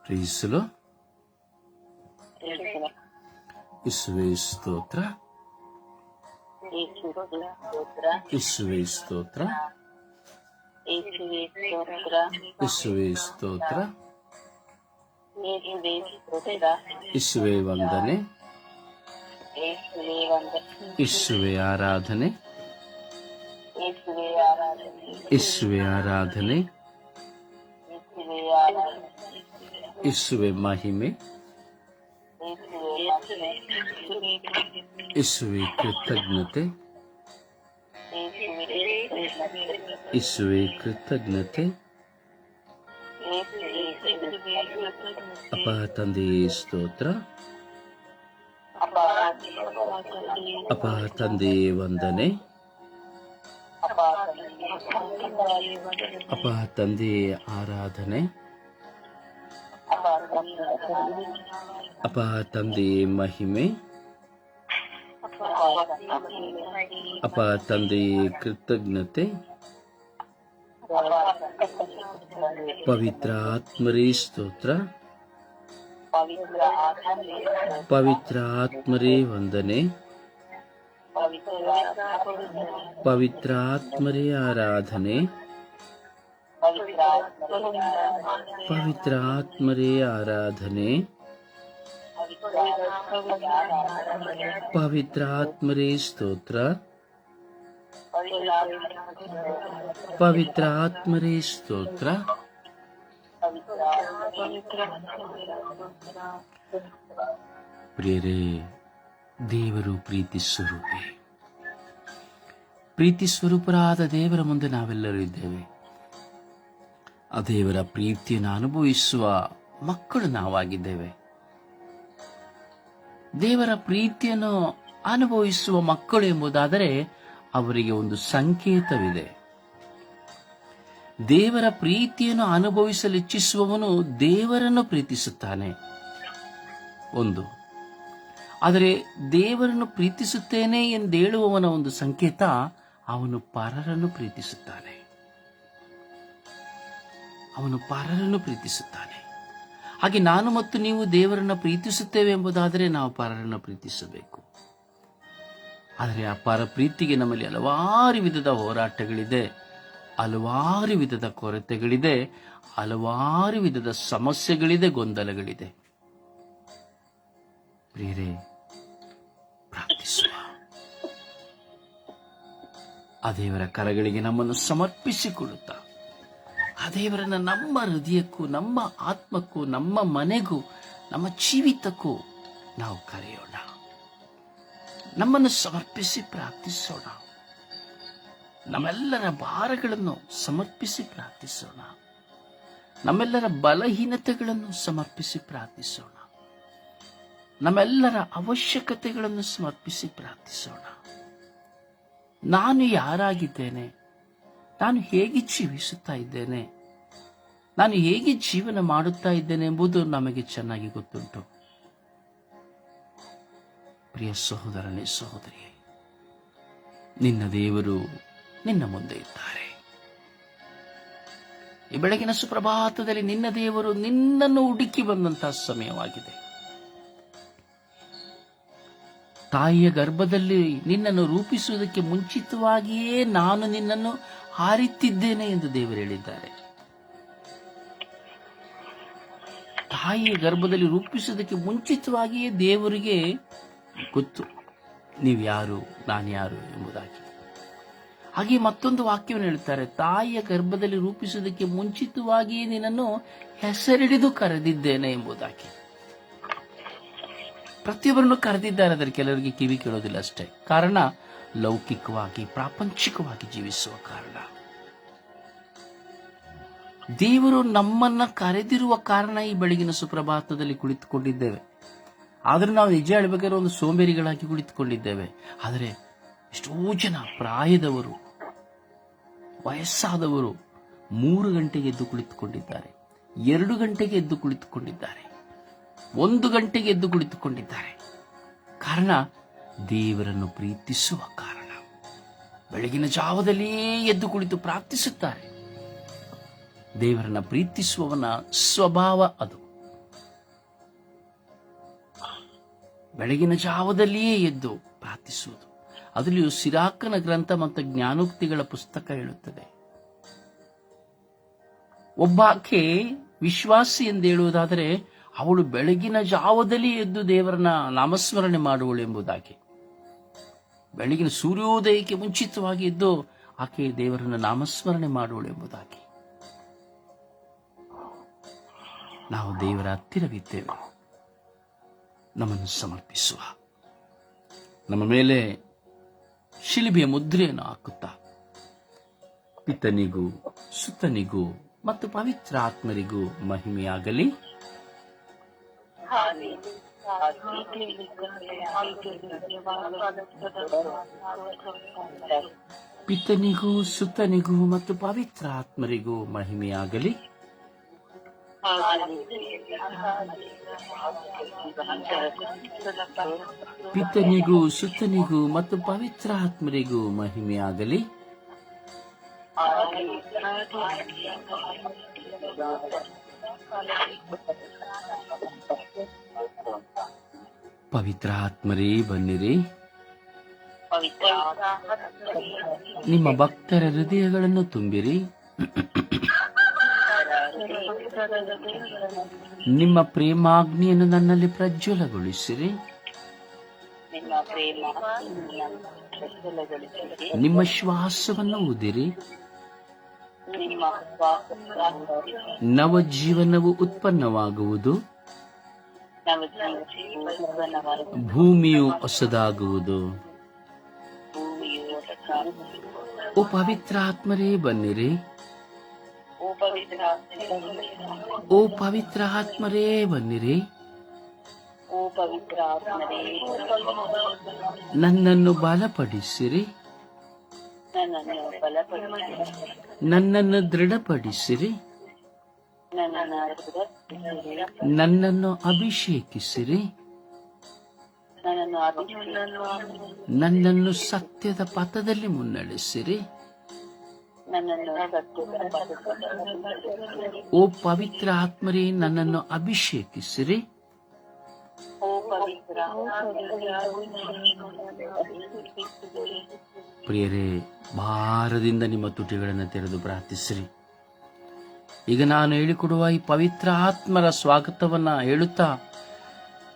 ಪ್ರೀಸಲು ಇಸುವೆ ಸ್ತೋತ್ರ, ಇಸುವೆ ಸ್ತೋತ್ರ, ಇಸುವೆ ಸ್ತೋತ್ರ, ಇಸುವೆ ವಂದನೆ, ಇಸುವೆ ಆರಾಧನೆ, ಇಸುವೆ ಆರಾಧನೆ, ಇಸುವೆ ಮಹಿಮೆ, ಇಸುವೆ ಕೃತಜ್ಞತೆ, ಇಸುವೆ ಕೃತಜ್ಞತೆ. ಅಪ್ಪ ತಂದೆಯೇ ಸ್ತೋತ್ರ, ಅಪ್ಪ ತಂದೆಯೇ ವಂದನೆ, ಅಪ್ಪ ತಂದೆಯೇ ಆರಾಧನೆ, ಅಪ್ಪ ತಂದೆಯೇ ಮಹಿಮೆ, ಅಪ್ಪ ತಂದೆಯೇ ಕೃತಜ್ಞತೆ. ಪವಿತ್ರ ಆತ್ಮರೇ ಸ್ತೋತ್ರ, ಪವಿತ್ರ ಆತ್ಮರೇ ವಂದನೆ, ಪವಿತ್ರ ಆತ್ಮರೇ ಆರಾಧನೆ, ಪವಿತ್ರ ಆತ್ಮರೇ ಆರಾಧನೆ, ಪವಿತ್ರ ಆತ್ಮರೇ ಸ್ತೋತ್ರ, ಪವಿತ್ರ ಆತ್ಮರೇ ಸ್ತೋತ್ರ. ಪ್ರಿಯರೇ, ದೇವರು ಪ್ರೀತಿ ಸ್ವರೂಪಿ. ಪ್ರೀತಿ ಸ್ವರೂಪರಾದ ದೇವರ ಮುಂದೆ ನಾವೆಲ್ಲರೂ ಇದ್ದೇವೆ. ಆ ದೇವರ ಪ್ರೀತಿಯನ್ನು ಅನುಭವಿಸುವ ಮಕ್ಕಳು ನಾವಾಗಿದ್ದೇವೆ. ದೇವರ ಪ್ರೀತಿಯನ್ನು ಅನುಭವಿಸುವ ಮಕ್ಕಳು ಎಂಬುದಾದರೆ ಅವರಿಗೆ ಒಂದು ಸಂಕೇತವಿದೆ. ದೇವರ ಪ್ರೀತಿಯನ್ನು ಅನುಭವಿಸಲು ಇಚ್ಛಿಸುವವನು ದೇವರನ್ನು ಪ್ರೀತಿಸುತ್ತಾನೆ ಒಂದು. ಆದರೆ ದೇವರನ್ನು ಪ್ರೀತಿಸುತ್ತೇನೆ ಎಂದೇಳುವವನ ಒಂದು ಸಂಕೇತ, ಅವನು ಪರರನ್ನು ಪ್ರೀತಿಸುತ್ತಾನೆ. ಅವನು ಪರರನ್ನು ಪ್ರೀತಿಸುತ್ತಾನೆ. ಹಾಗೆ ನಾನು ಮತ್ತು ನೀವು ದೇವರನ್ನು ಪ್ರೀತಿಸುತ್ತೇವೆ ಎಂಬುದಾದರೆ ನಾವು ಪರರನ್ನು ಪ್ರೀತಿಸಬೇಕು. ಆದರೆ ಆ ಪರ ಪ್ರೀತಿಗೆ ನಮ್ಮಲ್ಲಿ ಹಲವಾರು ವಿಧದ ಹೋರಾಟಗಳಿದೆ, ಹಲವಾರು ವಿಧದ ಕೊರತೆಗಳಿದೆ, ಹಲವಾರು ವಿಧದ ಸಮಸ್ಯೆಗಳಿದೆ, ಗೊಂದಲಗಳಿದೆ. ಪ್ರಿಯರೇ, ಪ್ರಾರ್ಥಿಸುವ. ಆ ದೇವರ ಕರಗಳಿಗೆ ನಮ್ಮನ್ನು ಸಮರ್ಪಿಸಿಕೊಳ್ಳುತ್ತಾ ಆ ದೇವರನ್ನ ನಮ್ಮ ಹೃದಯಕ್ಕೂ, ನಮ್ಮ ಆತ್ಮಕ್ಕೂ, ನಮ್ಮ ಮನೆಗೂ, ನಮ್ಮ ಜೀವಿತಕ್ಕೂ ನಾವು ಕರೆಯೋಣ. ನಮ್ಮನ್ನು ಸಮರ್ಪಿಸಿ ಪ್ರಾರ್ಥಿಸೋಣ. ನಮ್ಮೆಲ್ಲರ ಭಾರಗಳನ್ನು ಸಮರ್ಪಿಸಿ ಪ್ರಾರ್ಥಿಸೋಣ. ನಮ್ಮೆಲ್ಲರ ಬಲಹೀನತೆಗಳನ್ನು ಸಮರ್ಪಿಸಿ ಪ್ರಾರ್ಥಿಸೋಣ. ನಮ್ಮೆಲ್ಲರ ಅವಶ್ಯಕತೆಗಳನ್ನು ಸಮರ್ಪಿಸಿ ಪ್ರಾರ್ಥಿಸೋಣ. ನಾನು ಯಾರಾಗಿದ್ದೇನೆ, ನಾನು ಹೇಗೆ ಜೀವಿಸುತ್ತಾ ಇದ್ದೇನೆ, ನಾನು ಹೇಗೆ ಜೀವನ ಮಾಡುತ್ತಾ ಇದ್ದೇನೆ ಎಂಬುದು ನಮಗೆ ಚೆನ್ನಾಗಿ ಗೊತ್ತುಂಟು. ಪ್ರಿಯ ಸಹೋದರನೇ, ಸಹೋದರಿಯೇ, ನಿನ್ನ ದೇವರು ನಿನ್ನ ಮುಂದೆ ಇದ್ದಾರೆ. ಈ ಬೆಳಗಿನ ಸುಪ್ರಭಾತದಲ್ಲಿ ನಿನ್ನ ದೇವರು ನಿನ್ನನ್ನು ಹುಡುಕಿ ಬಂದಂತಹ ಸಮಯವಾಗಿದೆ. ತಾಯಿಯ ಗರ್ಭದಲ್ಲಿ ನಿನ್ನನ್ನು ರೂಪಿಸುವುದಕ್ಕೆ ಮುಂಚಿತವಾಗಿಯೇ ನಾನು ನಿನ್ನನ್ನು ಹಾರಿತ್ತಿದ್ದೇನೆ ಎಂದು ದೇವರು ಹೇಳಿದ್ದಾರೆ. ತಾಯಿಯ ಗರ್ಭದಲ್ಲಿ ರೂಪಿಸುವುದಕ್ಕೆ ಮುಂಚಿತವಾಗಿಯೇ ದೇವರಿಗೆ ಗೊತ್ತು ನೀವು ಯಾರು, ನಾನು ಯಾರು ಎಂಬುದಾಗಿ. ಹಾಗೆ ಮತ್ತೊಂದು ವಾಕ್ಯವನ್ನು ಹೇಳ್ತಾರೆ, ತಾಯಿಯ ಗರ್ಭದಲ್ಲಿ ರೂಪಿಸುವುದಕ್ಕೆ ಮುಂಚಿತವಾಗಿಯೇ ನಿನ್ನನ್ನು ಹೆಸರಿಡಿದು ಕರೆದಿದ್ದೇನೆ ಎಂಬುದಾಗಿ. ಪ್ರತಿಯೊಬ್ಬರನ್ನು ಕರೆದಿದ್ದಾರೆ. ಆದರೆ ಕೆಲವರಿಗೆ ಕಿವಿ ಕೇಳೋದಿಲ್ಲ ಅಷ್ಟೇ. ಕಾರಣ ಲೌಕಿಕವಾಗಿ, ಪ್ರಾಪಂಚಿಕವಾಗಿ ಜೀವಿಸುವ ಕಾರಣ. ದೇವರು ನಮ್ಮನ್ನ ಕರೆದಿರುವ ಕಾರಣ ಈ ಬೆಳಗಿನ ಸುಪ್ರಭಾತದಲ್ಲಿ ಕುಳಿತುಕೊಂಡಿದ್ದೇವೆ. ಆದರೂ ನಾವು ನಿಜ ಹೇಳಬೇಕಾದ್ರೆ ಒಂದು ಸೋಂಬೇರಿಗಳಾಗಿ ಕುಳಿತುಕೊಂಡಿದ್ದೇವೆ. ಆದರೆ ಎಷ್ಟೋ ಜನ ಪ್ರಾಯದವರು, ವಯಸ್ಸಾದವರು 3 ಗಂಟೆಗೆ ಎದ್ದು ಕುಳಿತುಕೊಂಡಿದ್ದಾರೆ, 2 ಗಂಟೆಗೆ ಎದ್ದು ಕುಳಿತುಕೊಂಡಿದ್ದಾರೆ, 1 ಗಂಟೆಗೆ ಎದ್ದು ಕುಳಿತುಕೊಂಡಿದ್ದಾರೆ. ಕಾರಣ ದೇವರನ್ನು ಪ್ರೀತಿಸುವ ಕಾರಣ. ಬೆಳಗಿನ ಜಾವದಲ್ಲಿಯೇ ಎದ್ದು ಕುಳಿತು ಪ್ರಾರ್ಥಿಸುತ್ತಾರೆ. ದೇವರನ್ನ ಪ್ರೀತಿಸುವವನ ಸ್ವಭಾವ ಅದು. ಬೆಳಗಿನ ಜಾವದಲ್ಲಿಯೇ ಎದ್ದು ಪ್ರಾರ್ಥಿಸುವುದು. ಅದರಲ್ಲಿಯೂ ಸಿರಾಕನ ಗ್ರಂಥ ಮತ್ತು ಜ್ಞಾನೋಕ್ತಿಗಳ ಪುಸ್ತಕ ಹೇಳುತ್ತದೆ, ಒಬ್ಬಾಕೆ ವಿಶ್ವಾಸಿ ಎಂದು ಹೇಳುವುದಾದರೆ ಅವಳು ಬೆಳಗಿನ ಜಾವದಲ್ಲಿ ಎದ್ದು ದೇವರನ್ನ ನಾಮಸ್ಮರಣೆ ಮಾಡುವಳು ಎಂಬುದಾಗಿ. ಬೆಳಗಿನ ಸೂರ್ಯೋದಯಕ್ಕೆ ಮುಂಚಿತವಾಗಿ ಎದ್ದು ಆಕೆ ದೇವರನ್ನ ನಾಮಸ್ಮರಣೆ ಮಾಡುವಳು ಎಂಬುದಾಗಿ. ನಾವು ದೇವರ ಹತ್ತಿರವಿದ್ದೇವೆ. ನಮ್ಮನ್ನು ಸಮರ್ಪಿಸುವ, ನಮ್ಮ ಮೇಲೆ ಶಿಲುಬೆಯ ಮುದ್ರೆಯನ್ನು ಹಾಕುತ್ತಾ ಪಿತನಿಗೂ ಸುತನಿಗೂ ಮತ್ತು ಪವಿತ್ರಾತ್ಮರಿಗೂ ಮಹಿಮೆಯಾಗಲಿ. ಪಿತನಿಗೂ ಸುತನಿಗೂ ಮತ್ತು ಪವಿತ್ರಾತ್ಮರಿಗೂ ಮಹಿಮೆಯಾಗಲಿ. ಪಿತನಿಗೂ ಸುತನಿಗೂ ಮತ್ತು ಪವಿತ್ರಾತ್ಮರಿಗೂ ಮಹಿಮೆಯಾಗಲಿ. ಪವಿತ್ರಾತ್ಮರೇ ಬನ್ನಿರಿ, ನಿಮ್ಮ ಭಕ್ತರ ಹೃದಯಗಳನ್ನು ತುಂಬಿರಿ. ನಿಮ್ಮ ಪ್ರೇಮಾಗ್ನಿಯನ್ನು ನನ್ನಲ್ಲಿ ಪ್ರಜ್ವಲಗೊಳಿಸಿರಿ. ನಿಮ್ಮ ಶ್ವಾಸವನ್ನು ಊದಿರಿ. ನವ ಜೀವನವು ಉತ್ಪನ್ನವಾಗುವುದು. ಭೂಮಿಯು ಹೊಸದಾಗುವುದು. ಓ ಪವಿತ್ರಾತ್ಮರೇ ಬನ್ನಿರಿ, ಓ ಪವಿತ್ರಾತ್ಮರೇ ಬನ್ನಿರಿ. ನನ್ನನ್ನು ಬಲಪಡಿಸಿರಿ, ನನ್ನನ್ನು ದೃಢಪಡಿಸಿರಿ, ನನ್ನನ್ನು ಅಭಿಷೇಕಿಸಿರಿ, ನನ್ನನ್ನು ಸತ್ಯದ ಪಥದಲ್ಲಿ ಮುನ್ನಡೆಸಿರಿ. ಓ ಪವಿತ್ರ ಆತ್ಮರೇ ನನ್ನನ್ನು ಅಭಿಷೇಕಿಸಿರಿ. ಪ್ರಿಯರೇ, ಭಾರದಿಂದ ನಿಮ್ಮ ತುಟಿಗಳನ್ನು ತೆರೆದು ಪ್ರಾರ್ಥಿಸಿರಿ. ಈಗ ನಾನು ಹೇಳಿಕೊಡುವ ಈ ಪವಿತ್ರ ಆತ್ಮರ ಸ್ವಾಗತವನ್ನ ಹೇಳುತ್ತಾ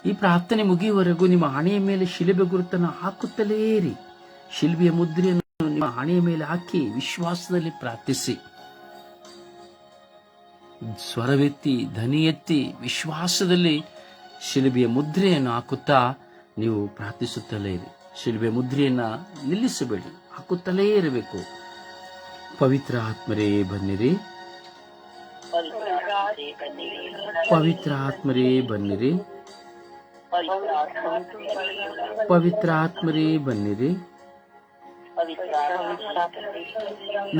ಈ ಪ್ರಾರ್ಥನೆ ಮುಗಿಯುವವರೆಗೂ ನಿಮ್ಮ ಹಣೆಯ ಮೇಲೆ ಶಿಲುಬೆ ಗುರುತನ್ನು ಹಾಕುತ್ತಲೇ ಇರಿ. ಶಿಲುಬೆಯ ಮುದ್ರೆಯನ್ನು ನಿಮ್ಮ ಹಣೆಯ ಮೇಲೆ ಹಾಕಿ ವಿಶ್ವಾಸದಲ್ಲಿ ಪ್ರಾರ್ಥಿಸಿ. ಸ್ವರವೆತ್ತಿ ಧ್ವನಿ ಎತ್ತಿ ವಿಶ್ವಾಸದಲ್ಲಿ ಶಿಲುಬೆಯ ಮುದ್ರೆಯನ್ನು ಹಾಕುತ್ತಾ ನೀವು ಪ್ರಾರ್ಥಿಸುತ್ತಲೇ ಇರಿ. ಶಿಲುಬೆಯ ಮುದ್ರೆಯನ್ನ ನಿಲ್ಲಿಸಬೇಡಿ, ಹಾಕುತ್ತಲೇ ಇರಬೇಕು. ಪವಿತ್ರ ಆತ್ಮರೇ ಬನ್ನಿರಿ, ಪವಿತ್ರ ಆತ್ಮರೇ ಬನ್ನಿರಿ, ಪವಿತ್ರ ಆತ್ಮರೇ ಬನ್ನಿರಿ.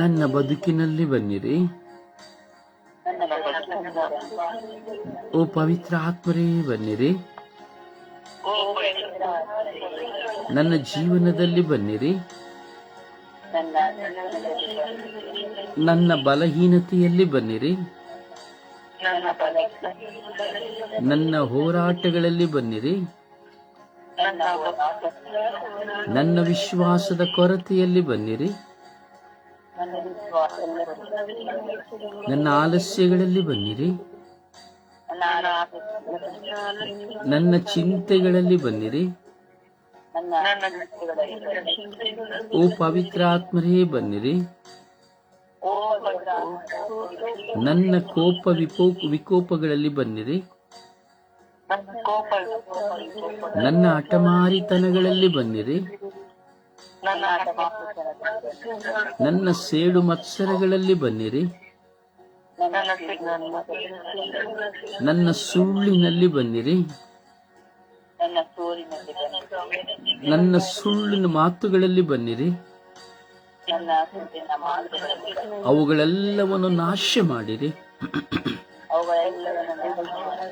ನನ್ನ ಬದುಕಿನಲ್ಲಿ ಬನ್ನಿರಿ. ಓ ಪವಿತ್ರ ಆತ್ಮರೇ ಬನ್ನಿರಿ. ನನ್ನ ಜೀವನದಲ್ಲಿ ಬನ್ನಿರಿ. ನನ್ನ ಬಲಹೀನತೆಯಲ್ಲಿ ಬನ್ನಿರಿ. ನನ್ನ ಹೋರಾಟಗಳಲ್ಲಿ ಬನ್ನಿರಿ. ನನ್ನ ವಿಶ್ವಾಸದ ಕೊರತೆಯಲ್ಲಿ ಬನ್ನಿರಿ. ನನ್ನ ಆಲಸ್ಯಗಳಲ್ಲಿ ಬನ್ನಿರಿ. ನನ್ನ ಚಿಂತೆಗಳಲ್ಲಿ ಬನ್ನಿರಿ. ಓ ಪವಿತ್ರ ಆತ್ಮರೇ ಬನ್ನಿರಿ. ನನ್ನ ಕೋಪ ವಿಕೋಪಗಳಲ್ಲಿ ಬನ್ನಿರಿ. ನನ್ನ ಹಠಮಾರಿತನಗಳಲ್ಲಿ ಬನ್ನಿರಿ. ನನ್ನ ಸೇಡು ಮತ್ಸರಗಳಲ್ಲಿ ಬನ್ನಿರಿ. ನನ್ನ ಸುಳ್ಳಿನಲ್ಲಿ ಬನ್ನಿರಿ. ನನ್ನ ಸುಳ್ಳಿನ ಮಾತುಗಳಲ್ಲಿ ಬನ್ನಿರಿ. ಅವುಗಳೆಲ್ಲವನ್ನು ನಾಶ ಮಾಡಿರಿ.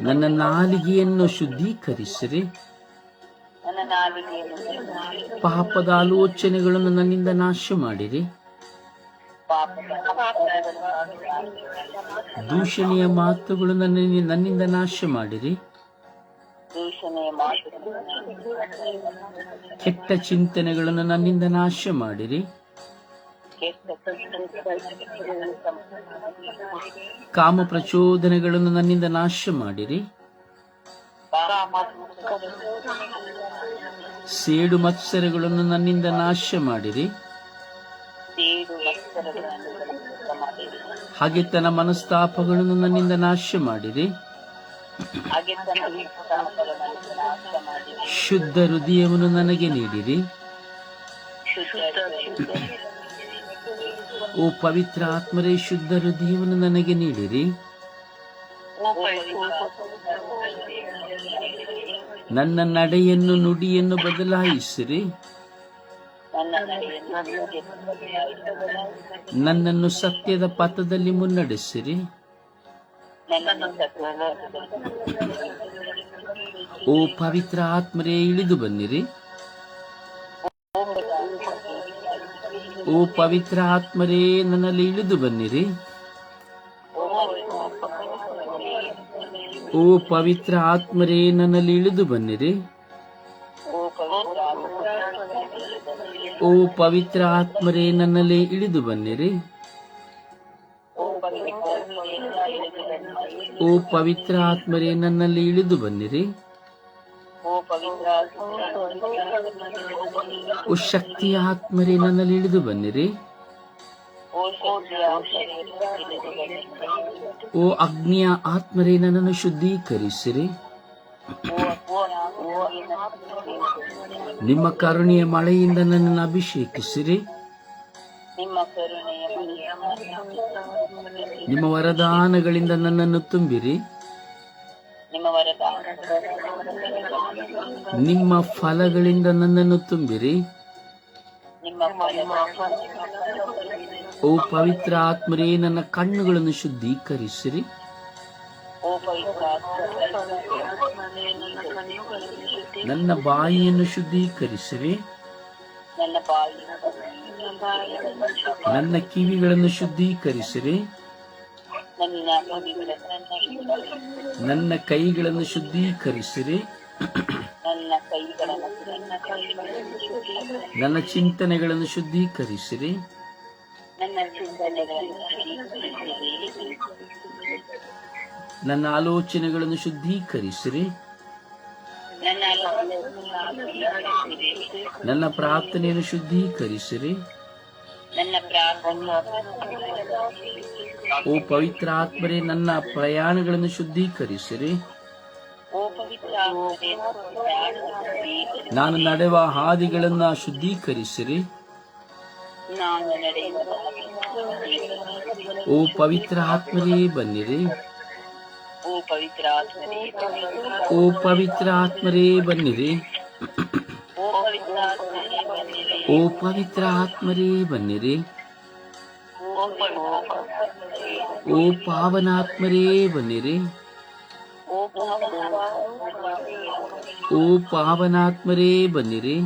ನನ್ನ ನಾಲಿಗೆಯನ್ನು ಶುದ್ಧೀಕರಿಸಿರಿ. ಪಾಪದ ಆಲೋಚನೆಗಳನ್ನು ನನ್ನಿಂದ ನಾಶ ಮಾಡಿರಿ. ದೂಷಣೆಯ ಮಾತುಗಳು ನನ್ನಿಂದ ನಾಶ ಮಾಡಿರಿ. ದೂಷಣೆಯ ಮಾತು, ಕೆಟ್ಟ ಚಿಂತನೆಗಳನ್ನು ನನ್ನಿಂದ ನಾಶ ಮಾಡಿರಿ. ಕಾಮ ಪ್ರಚೋದನೆಗಳನ್ನು ನನ್ನಿಂದ ನಾಶ ಮಾಡಿರಿ. ಸೇಡು ಮತ್ಸರಗಳನ್ನು ನನ್ನಿಂದ ನಾಶ ಮಾಡಿರಿ. ಹಗೆತನ ಮನಸ್ತಾಪಗಳನ್ನು ನನ್ನಿಂದ ನಾಶ ಮಾಡಿರಿ. ಶುದ್ಧ ಹೃದಯವನ್ನು ನನಗೆ ನೀಡಿರಿ. ಓ ಪವಿತ್ರ ಆತ್ಮರೇ, ಶುದ್ಧ ಹೃದಯವನ್ನು ನನಗೆ ನೀಡಿರಿ. ನನ್ನ ನಡೆಯನ್ನು ನುಡಿಯನ್ನು ಬದಲಾಯಿಸಿರಿ. ನನ್ನನ್ನು ಸತ್ಯದ ಪಥದಲ್ಲಿ ಮುನ್ನಡೆಸಿರಿ. ಓ ಪವಿತ್ರ ಆತ್ಮರೇ, ಇಳಿದು ಬನ್ನಿರಿ. ಓ ಪವಿತ್ರ ಆತ್ಮರೇ, ನನ್ನಲ್ಲಿ ಇಳಿದು ಬನ್ನಿರಿ. ಓ ಪವಿತ್ರ ಆತ್ಮರೇ, ನನ್ನಲ್ಲಿ ಇಳಿದು ಬನ್ನಿರಿ. ಓ ಪವಿತ್ರ ಆತ್ಮರೇ, ನನ್ನಲ್ಲಿ ಇಳಿದು ಬನ್ನಿರಿ. ಓ ಪವಿತ್ರ ಆತ್ಮರೇ, ನನ್ನಲ್ಲಿ ಇಳಿದು ಬನ್ನಿರಿ. ಓ ಶಕ್ತಿಯ ಆತ್ಮರೇ, ನನ್ನಲ್ಲಿ ಇಳಿದು ಬನ್ನಿರಿ. ಓ ಅಗ್ನಿಯ ಆತ್ಮರೇ, ನನ್ನನ್ನು ಶುದ್ಧೀಕರಿಸಿರಿ. ನಿಮ್ಮ ಕರುಣೆಯ ಮಳೆಯಿಂದ ನನ್ನನ್ನು ಅಭಿಷೇಕಿಸಿರಿ. ನಿಮ್ಮ ವರದಾನಗಳಿಂದ ನನ್ನನ್ನು ತುಂಬಿರಿ. ನಿಮ್ಮ ಫಲಗಳಿಂದ ನನ್ನನ್ನು ತುಂಬಿರಿ. ಓ ಪವಿತ್ರ ಆತ್ಮರೇ, ನನ್ನ ಕಣ್ಣುಗಳನ್ನು ಶುದ್ಧೀಕರಿಸಿರಿ. ನನ್ನ ಬಾಯಿಯನ್ನು ಶುದ್ಧೀಕರಿಸಿರಿ. ನನ್ನ ಕಿವಿಗಳನ್ನು ಶುದ್ಧೀಕರಿಸಿರಿ. ನನ್ನ ಕೈಗಳನ್ನು ಶುದ್ಧೀಕರಿಸಿರಿ. ನನ್ನ ಚಿಂತನೆಗಳನ್ನು ಶುದ್ಧೀಕರಿಸಿರಿ. ನನ್ನ ಆಲೋಚನೆಗಳನ್ನು ಶುದ್ಧೀಕರಿಸಿರಿ. ನನ್ನ ಪ್ರಾರ್ಥನೆಯನ್ನು ಶುದ್ಧೀಕರಿಸಿರಿ. ಓ ಪವಿತ್ರ ಆತ್ಮರೇ, ನನ್ನ ಪ್ರಯಾಣಗಳನ್ನು ಶುದ್ಧೀಕರಿಸಿರಿ. ನಾನು ನಡೆಯುವ ಹಾದಿಗಳನ್ನು ಶುದ್ಧೀಕರಿಸಿರಿ. ಓ ಪವಿತ್ರ ಆತ್ಮರೇ, ಬನ್ನಿರಿ. ಓ ಪವಿತ್ರ ಆತ್ಮರೇ, ಬನ್ನಿರಿ. ಓ ಪವಿತ್ರ ಆತ್ಮರೇ, ಬನ್ನಿರಿ. ಓ ಪಾವನಾತ್ಮರೇ, ಬನ್ನಿರಿ. ಓ ಪಾವನಾತ್ಮರೇ, ಬನ್ನಿರಿ.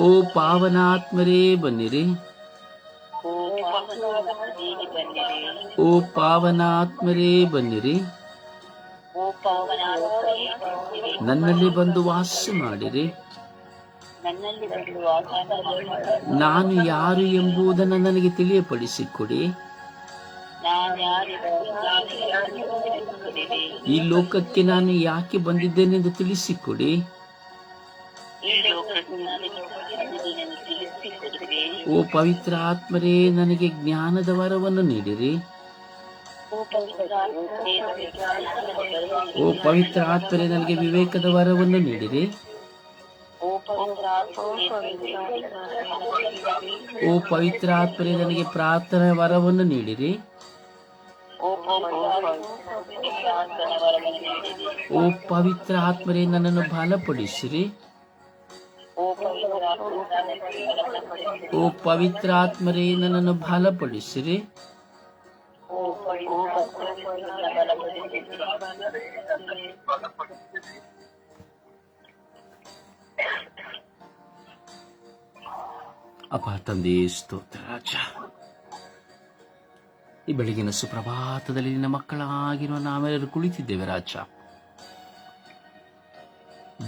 ಓ ಪಾವನಾತ್ಮರೇ, ಬನ್ನಿರಿ. ಓ ಪಾವನಾತ್ಮರೇ, ಬನ್ನಿರಿ. ನನ್ನಲ್ಲಿ ಬಂದು ವಾಸ ಮಾಡಿರಿ. ನಾನು ಯಾರು ಎಂಬುದನ್ನು ನನಗೆ ತಿಳಿಯಪಡಿಸಿಕೊಡಿ. ಈ ಲೋಕಕ್ಕೆ ನಾನು ಯಾಕೆ ಬಂದಿದ್ದೇನೆಂದು ತಿಳಿಸಿಕೊಡಿ. ಓ ಪವಿತ್ರ ಆತ್ಮರೇ, ನನಗೆ ಜ್ಞಾನದ ವರವನ್ನು ನೀಡಿರಿ. ಓ ಪವಿತ್ರ ಆತ್ಮರೇ, ನನಗೆ ವಿವೇಕದ ವರವನ್ನು ನೀಡಿರಿ. ಓ ಪವಿತ್ರ ಆತ್ಮರೇ, ನನಗೆ ಪ್ರಾರ್ಥನಾ ವರವನ್ನು ನೀಡಿರಿ. ಓ ಪವಿತ್ರ ಆತ್ಮರೇ, ನನ್ನನ್ನು ಬಲಪಡಿಸಿರಿ. ಓ ಪವಿತ್ರ ಆತ್ಮರೇ, ನನ್ನನ್ನು ಬಲಪಡಿಸಿರಿ. ಅಪ್ಪ ತಂದೆ, ಸ್ತೋತ್ರ ರಾಜ. ಈ ಬೆಳಗಿನ ಸುಪ್ರಭಾತದಲ್ಲಿ ನಿನ್ನ ಮಕ್ಕಳಾಗಿರುವ ನಾವೆಲ್ಲರೂ ಕುಳಿತಿದ್ದೇವೆ ರಾಜ.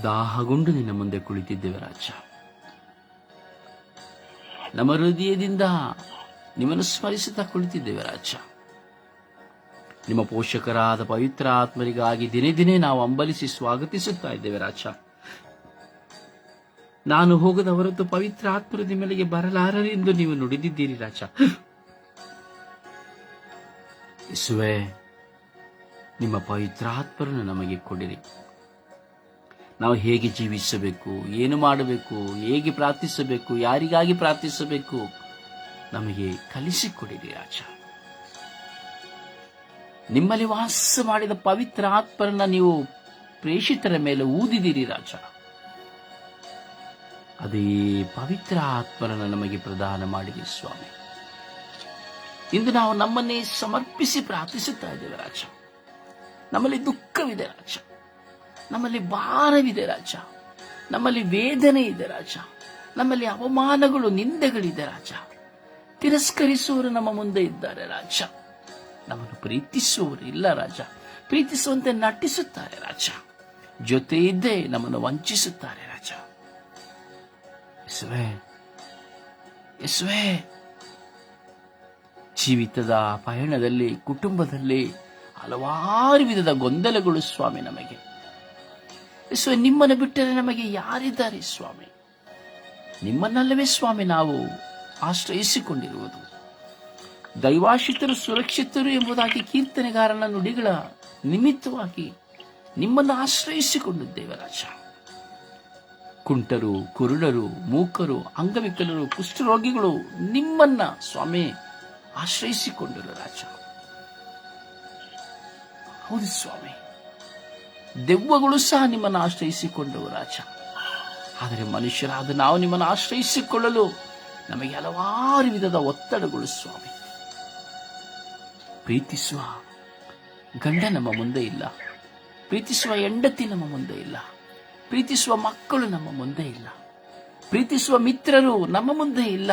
ದಾಹಗೊಂಡು ನಿನ್ನ ಮುಂದೆ ಕುಳಿತಿದ್ದೇವೆ ರಾಜ. ನಮ್ಮ ಹೃದಯದಿಂದ ನಿಮ್ಮನ್ನು ಸ್ಮರಿಸುತ್ತಾ ಕುಳಿತಿದ್ದೇವೆ ರಾಜ. ನಿಮ್ಮ ಪೋಷಕರಾದ ಪವಿತ್ರ ಆತ್ಮರಿಗಾಗಿ ದಿನೇ ದಿನೇ ನಾವು ಅಂಬಲಿಸಿ ಸ್ವಾಗತಿಸುತ್ತಾ ಇದ್ದೇವೆ ರಾಜ. ನಾನು ಹೋಗದ ಹೊರತು ಪವಿತ್ರ ಆತ್ಮರು ನಿಮ್ಮಲ್ಲಿಗೆ ಬರಲಾರರೆಂದು ನೀವು ನುಡಿದಿದ್ದೀರಿ ರಾಜ. ಯೇಸುವೇ, ನಿಮ್ಮ ಪವಿತ್ರ ಆತ್ಮರನ್ನು ನಮಗೆ ಕೊಡಿರಿ. ನಾವು ಹೇಗೆ ಜೀವಿಸಬೇಕು, ಏನು ಮಾಡಬೇಕು, ಹೇಗೆ ಪ್ರಾರ್ಥಿಸಬೇಕು, ಯಾರಿಗಾಗಿ ಪ್ರಾರ್ಥಿಸಬೇಕು ನಮಗೆ ಕಲಿಸಿಕೊಡಿರಿ ರಾಜ. ನಿಮ್ಮಲ್ಲಿ ವಾಸ ಮಾಡಿದ ಪವಿತ್ರ ಆತ್ಮರನ್ನ ನೀವು ಪ್ರೇಷಿತರ ಮೇಲೆ ಊದಿದಿರಿ ರಾಜ. ಅದೇ ಪವಿತ್ರ ಆತ್ಮರನ್ನ ನಮಗೆ ಪ್ರದಾನ ಮಾಡಿರಿ ಸ್ವಾಮಿ. ಇಂದು ನಾವು ನಮ್ಮನ್ನೇ ಸಮರ್ಪಿಸಿ ಪ್ರಾರ್ಥಿಸುತ್ತಾ ಇದ್ದೇವೆ ರಾಜ. ನಮ್ಮಲ್ಲಿ ದುಃಖವಿದೆ ರಾಜ, ನಮ್ಮಲ್ಲಿ ಭಾರವಿದೆ ರಾಜ, ನಮ್ಮಲ್ಲಿ ವೇದನೆ ಇದೆ ರಾಜ, ನಮ್ಮಲ್ಲಿ ಅವಮಾನಗಳು, ನಿಂದೆಗಳಿದೆ ರಾಜ. ತಿರಸ್ಕರಿಸುವವರು ನಮ್ಮ ಮುಂದೆ ಇದ್ದಾರೆ ರಾಜ. ನಮ್ಮನ್ನು ಪ್ರೀತಿಸುವವರು ಇಲ್ಲ ರಾಜ. ಪ್ರೀತಿಸುವಂತೆ ನಟಿಸುತ್ತಾರೆ ರಾಜ. ಜೊತೆ ಇದ್ದೇ ನಮ್ಮನ್ನು ವಂಚಿಸುತ್ತಾರೆ ರಾಜ. ಯೇಸುವೇ, ಯೇಸುವೇ, ಜೀವಿತದ ಪಯಣದಲ್ಲಿ, ಕುಟುಂಬದಲ್ಲಿ ಹಲವಾರು ವಿಧದ ಗೊಂದಲಗಳು ಸ್ವಾಮಿ ನಮಗೆ. ಯೇಸುವೇ, ನಿಮ್ಮನ್ನು ಬಿಟ್ಟರೆ ನಮಗೆ ಯಾರಿದ್ದಾರೆ ಸ್ವಾಮಿ? ನಿಮ್ಮನ್ನಲ್ಲವೇ ಸ್ವಾಮಿ ನಾವು ಆಶ್ರಯಿಸಿಕೊಂಡಿರುವುದು. ದೈವಾಶ್ರಿತರು ಸುರಕ್ಷಿತರು ಎಂಬುದಾಗಿ ಕೀರ್ತನೆಗಾರನ ನುಡಿಗಳ ನಿಮಿತ್ತವಾಗಿ ನಿಮ್ಮನ್ನು ಆಶ್ರಯಿಸಿಕೊಂಡಿದ್ದೇವೆ ರಾಜ. ಕುಂಟರು, ಕುರುಡರು, ಮೂಕರು, ಅಂಗವಿಕಲರು, ಕುಷ್ಠರೋಗಿಗಳು ನಿಮ್ಮನ್ನ ಸ್ವಾಮಿ ಆಶ್ರಯಿಸಿಕೊಂಡರು ರಾಜ. ಹೌದು ಸ್ವಾಮಿ, ದೆವ್ವಗಳು ಸಹ ನಿಮ್ಮನ್ನು ಆಶ್ರಯಿಸಿಕೊಂಡವು ರಾಜ. ಆದರೆ ಮನುಷ್ಯರಾದ ನಾವು ನಿಮ್ಮನ್ನು ಆಶ್ರಯಿಸಿಕೊಳ್ಳಲು ನಮಗೆ ಹಲವಾರು ವಿಧದ ಒತ್ತಡಗಳು ಸ್ವಾಮಿ. ಪ್ರೀತಿಸುವ ಗಂಡ ನಮ್ಮ ಮುಂದೆ ಇಲ್ಲ, ಪ್ರೀತಿಸುವ ಹೆಂಡತಿ ನಮ್ಮ ಮುಂದೆ ಇಲ್ಲ, ಪ್ರೀತಿಸುವ ಮಕ್ಕಳು ನಮ್ಮ ಮುಂದೆ ಇಲ್ಲ, ಪ್ರೀತಿಸುವ ಮಿತ್ರರು ನಮ್ಮ ಮುಂದೆ ಇಲ್ಲ.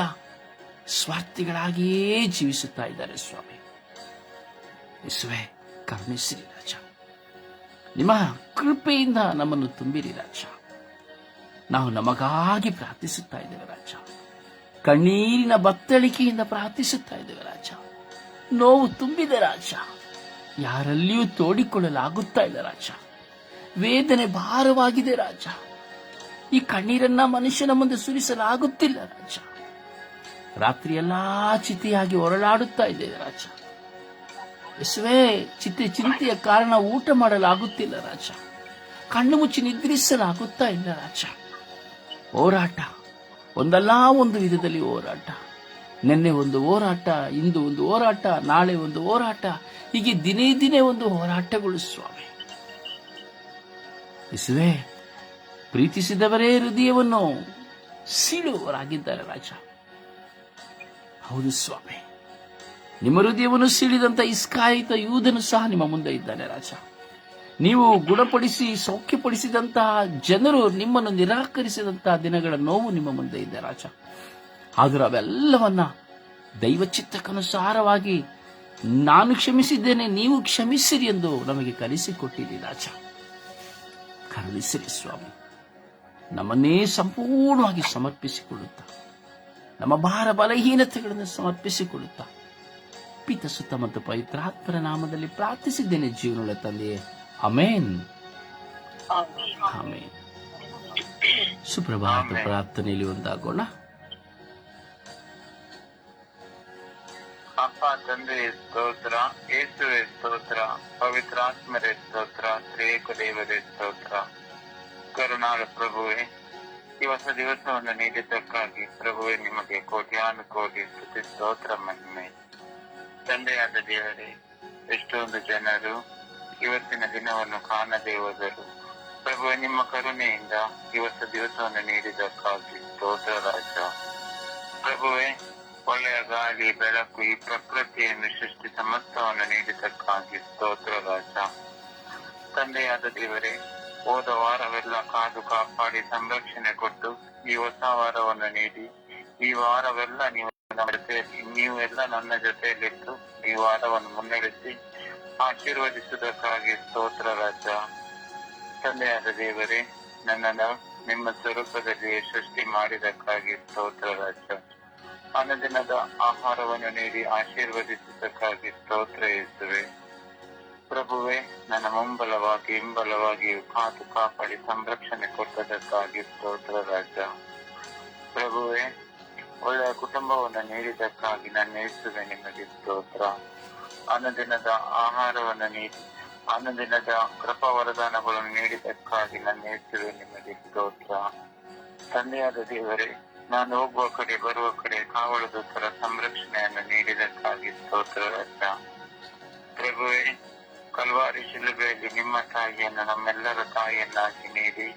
ಸ್ವಾರ್ಥಿಗಳಾಗಿಯೇ ಜೀವಿಸುತ್ತಾ ಇದ್ದಾರೆ ಸ್ವಾಮಿ. ಯೇಸುವೇ, ಕರುಣಿಸಿರಿ ರಾಜ. ನಿಮ್ಮ ಕೃಪೆಯಿಂದ ನಮ್ಮನ್ನು ತುಂಬಿರಿ ರಾಜ. ನಾವು ನಮಗಾಗಿ ಪ್ರಾರ್ಥಿಸುತ್ತಾ ಇದ್ದೇವೆ ರಾಜ. ಕಣ್ಣೀರಿನ ಬತ್ತಳಿಕೆಯಿಂದ ಪ್ರಾರ್ಥಿಸುತ್ತಾ ಇದ್ದೇವೆ ರಾಜ. ನೋವು ತುಂಬಿದೆ ರಾಜ. ಯಾರಲ್ಲಿಯೂ ತೋಡಿಕೊಳ್ಳಲಾಗುತ್ತಾ ಇಲ್ಲ ರಾಜ. ವೇದನೆ ಭಾರವಾಗಿದೆ ರಾಜ. ಈ ಕಣ್ಣೀರನ್ನ ಮನುಷ್ಯನ ಮುಂದೆ ಸುರಿಸಲಾಗುತ್ತಿಲ್ಲ ರಾಜ. ರಾತ್ರಿ ಎಲ್ಲಾ ಚಿತೆಯಾಗಿ ಹೊರಳಾಡುತ್ತಾ ಇದ್ದೇವೆ ರಾಜ. ಯೇಸುವೇ, ಚಿಂತೆಯ ಕಾರಣ ಊಟ ಮಾಡಲಾಗುತ್ತಿಲ್ಲ ರಾಜ. ಕಣ್ಣು ಮುಚ್ಚಿ ನಿದ್ರಿಸಲಾಗುತ್ತಾ ಇಲ್ಲ ರಾಜ. ಹೋರಾಟ, ಒಂದಲ್ಲ ಒಂದು ವಿಧದಲ್ಲಿ ಹೋರಾಟ. ನಿನ್ನೆ ಒಂದು ಹೋರಾಟ, ಇಂದು ಒಂದು ಹೋರಾಟ, ನಾಳೆ ಒಂದು ಹೋರಾಟ, ಹೀಗೆ ದಿನೇ ದಿನೇ ಒಂದು ಹೋರಾಟಗಳು ಸ್ವಾಮಿ. ಯೇಸುವೇ, ಪ್ರೀತಿಸಿದವರೇ ಹೃದಯವನ್ನು ಸೀಳುವವರಾಗಿದ್ದಾರೆ ರಾಜ. ಹೌದು ಸ್ವಾಮಿ, ನಿಮ್ಮ ಹೃದಯವನ್ನು ಸೀಳಿದಂತ ಇಸ್ಕಾಯಿತ ಯೂದನು ಸಹ ನಿಮ್ಮ ಮುಂದೆ ಇದ್ದಾನೆ ರಾಜ. ನೀವು ಗುಣಪಡಿಸಿ ಸೌಖ್ಯಪಡಿಸಿದಂತಹ ಜನರು ನಿಮ್ಮನ್ನು ನಿರಾಕರಿಸಿದಂತಹ ದಿನಗಳ ನೋವು ನಿಮ್ಮ ಮುಂದೆ ಇದೆ ರಾಜ. ಆದರೂ ಅವೆಲ್ಲವನ್ನ ದೈವಚಿತ್ತಕ್ಕನುಸಾರವಾಗಿ ನಾನು ಕ್ಷಮಿಸಿದ್ದೇನೆ, ನೀವು ಕ್ಷಮಿಸಿರಿ ಎಂದು ನಮಗೆ ಕಲಿಸಿಕೊಟ್ಟಿರಿ ರಾಜ. ಕರುಣಿಸಿರಿ ಸ್ವಾಮಿ. ನಮ್ಮನ್ನೇ ಸಂಪೂರ್ಣವಾಗಿ ಸಮರ್ಪಿಸಿಕೊಳ್ಳುತ್ತಾ, ನಮ್ಮ ಭಾರ ಬಲಹೀನತೆಗಳನ್ನು ಸಮರ್ಪಿಸಿಕೊಳ್ಳುತ್ತಾ, ಪಿತ ಸುತ್ತ ಮತ್ತು ಪವಿತ್ರಾತ್ಮರ ನಾಮದಲ್ಲಿ ಪ್ರಾರ್ಥಿಸಿದ್ದೇನೆ ಜೀವನದ ತಂದೆಯೇ, ಆಮೇನ್, ಆಮೇನ್. ಸುಪ್ರಭಾತ ಪ್ರಾರ್ಥನೆಯಲ್ಲಿ ಒಂದಾಗೋಣ. ಅಪ್ಪ ತಂದೆ ಸ್ತೋತ್ರ, ಯೇಸುವೆ ಸ್ತೋತ್ರ, ಪವಿತ್ರಾತ್ಮರೇ ಸ್ತೋತ್ರ, ತ್ರಿಯೇಕ ದೇವರೇ ಸ್ತೋತ್ರ. ಕರುಣಾಳು ಪ್ರಭುವೆ, ಈ ಹೊಸ ದಿವಸವನ್ನು ನೀಡಿದ್ದಕ್ಕಾಗಿ ಪ್ರಭುವೆ ನಿಮಗೆ ಕೋಟ್ಯಾನುಕೋಟಿ ಸ್ತುತಿ, ಸ್ತೋತ್ರ, ಮಹಿಮೆ. ತಂದೆಯಾದ ದೇವರೇ, ಎಷ್ಟೊಂದು ಜನರು ಇವತ್ತಿನ ದಿನವನ್ನು ಕಾಣದೇ ಹೋದರು. ಪ್ರಭುವೆ, ನಿಮ್ಮ ಕರುಣೆಯಿಂದ ಈ ಹೊಸ ದಿವಸವನ್ನು ನೀಡಿದ್ದಕ್ಕಾಗಿ ಸ್ತೋತ್ರ ರಾಜ. ಪ್ರಭುವೆ, ಒಳ್ಳೆಯ ಗಾಳಿ, ಬೆಳಕು, ಈ ಪ್ರಕೃತಿಯನ್ನು ಸೃಷ್ಟಿ ಸಮಸ್ತವನ್ನು ನೀಡಿದ್ದಕ್ಕಾಗಿ ಸ್ತೋತ್ರ ರಾಜ. ತಂದೆಯಾದ ದೇವರೇ, ಹೋದ ವಾರವೆಲ್ಲ ಕಾದು ಕಾಪಾಡಿ ಸಂರಕ್ಷಣೆ ಕೊಟ್ಟು ಈ ಹೊಸ ವಾರವನ್ನು ನೀಡಿ ಈ ವಾರವೆಲ್ಲ ನೀವು ನಮ್ಮ ಜೊತೆಯಲ್ಲಿ ನೀವು ಎಲ್ಲ ನನ್ನ ಜೊತೆಯಲ್ಲಿದ್ದು ಈ ವಾರವನ್ನು ಮುನ್ನಡೆಸಿ ಆಶೀರ್ವದಿಸುವುದಕ್ಕಾಗಿ ಸ್ತೋತ್ರ ರಾಜ. ತಂದೆಯಾದ ದೇವರೇ, ನನ್ನನ್ನು ನಿಮ್ಮ ಸ್ವರೂಪದಲ್ಲಿ ಸೃಷ್ಟಿ ಮಾಡಿದಕ್ಕಾಗಿ ಸ್ತೋತ್ರ ರಾಜ. ಅನುದಿನದ ಆಹಾರವನ್ನು ನೀಡಿ ಆಶೀರ್ವದಿಸುವುದಕ್ಕಾಗಿ ಸ್ತೋತ್ರ ಯೇಸುವೆ. ಪ್ರಭುವೆ, ನನ್ನ ಮುಂಬಲವಾಗಿ ಹಿಂಬಲವಾಗಿ ಕಾತು ಕಾಪಾಡಿ ಸಂರಕ್ಷಣೆ ಕೊಟ್ಟದಕ್ಕಾಗಿ ಸ್ತೋತ್ರ ರಾಜ. ಪ್ರಭುವೆ, ಒಳ್ಳೆಯ ಕುಟುಂಬವನ್ನು ನೀಡಿದಕ್ಕಾಗಿ ನನ್ನ ಯೇಸುವೆ ನಿಮಗೆ ಸ್ತೋತ್ರ. ಅನುದಿನದ ಆಹಾರವನ್ನು ನೀಡಿ ಅನುದಿನದ ಕೃಪಾ ವರದಾನಗಳನ್ನು ನೀಡಿದಕ್ಕಾಗಿ ನನ್ನ ಯೇಸುವೆ ನಿಮಗೆ ಸ್ತೋತ್ರ. ತಂದೆಯಾದ ದೇವರೇ, ನಾನು ಹೋಗುವ ಕಡೆ ಬರುವ ಕಡೆ ಕಾವಲುದೂತರ ಸಂರಕ್ಷಣೆಯನ್ನು ನೀಡಿದಕ್ಕಾಗಿ ಸ್ತೋತ್ರ ರಾಜ. ಪ್ರಭುವೆ, ಕಲ್ವಾರಿ ಶಿಲುಬೆಯಲ್ಲಿ ನಿಮ್ಮ ತಾಯಿಯನ್ನು ನಮ್ಮೆಲ್ಲರ ತಾಯಿಯನ್ನಾಗಿ ನೀಡಿ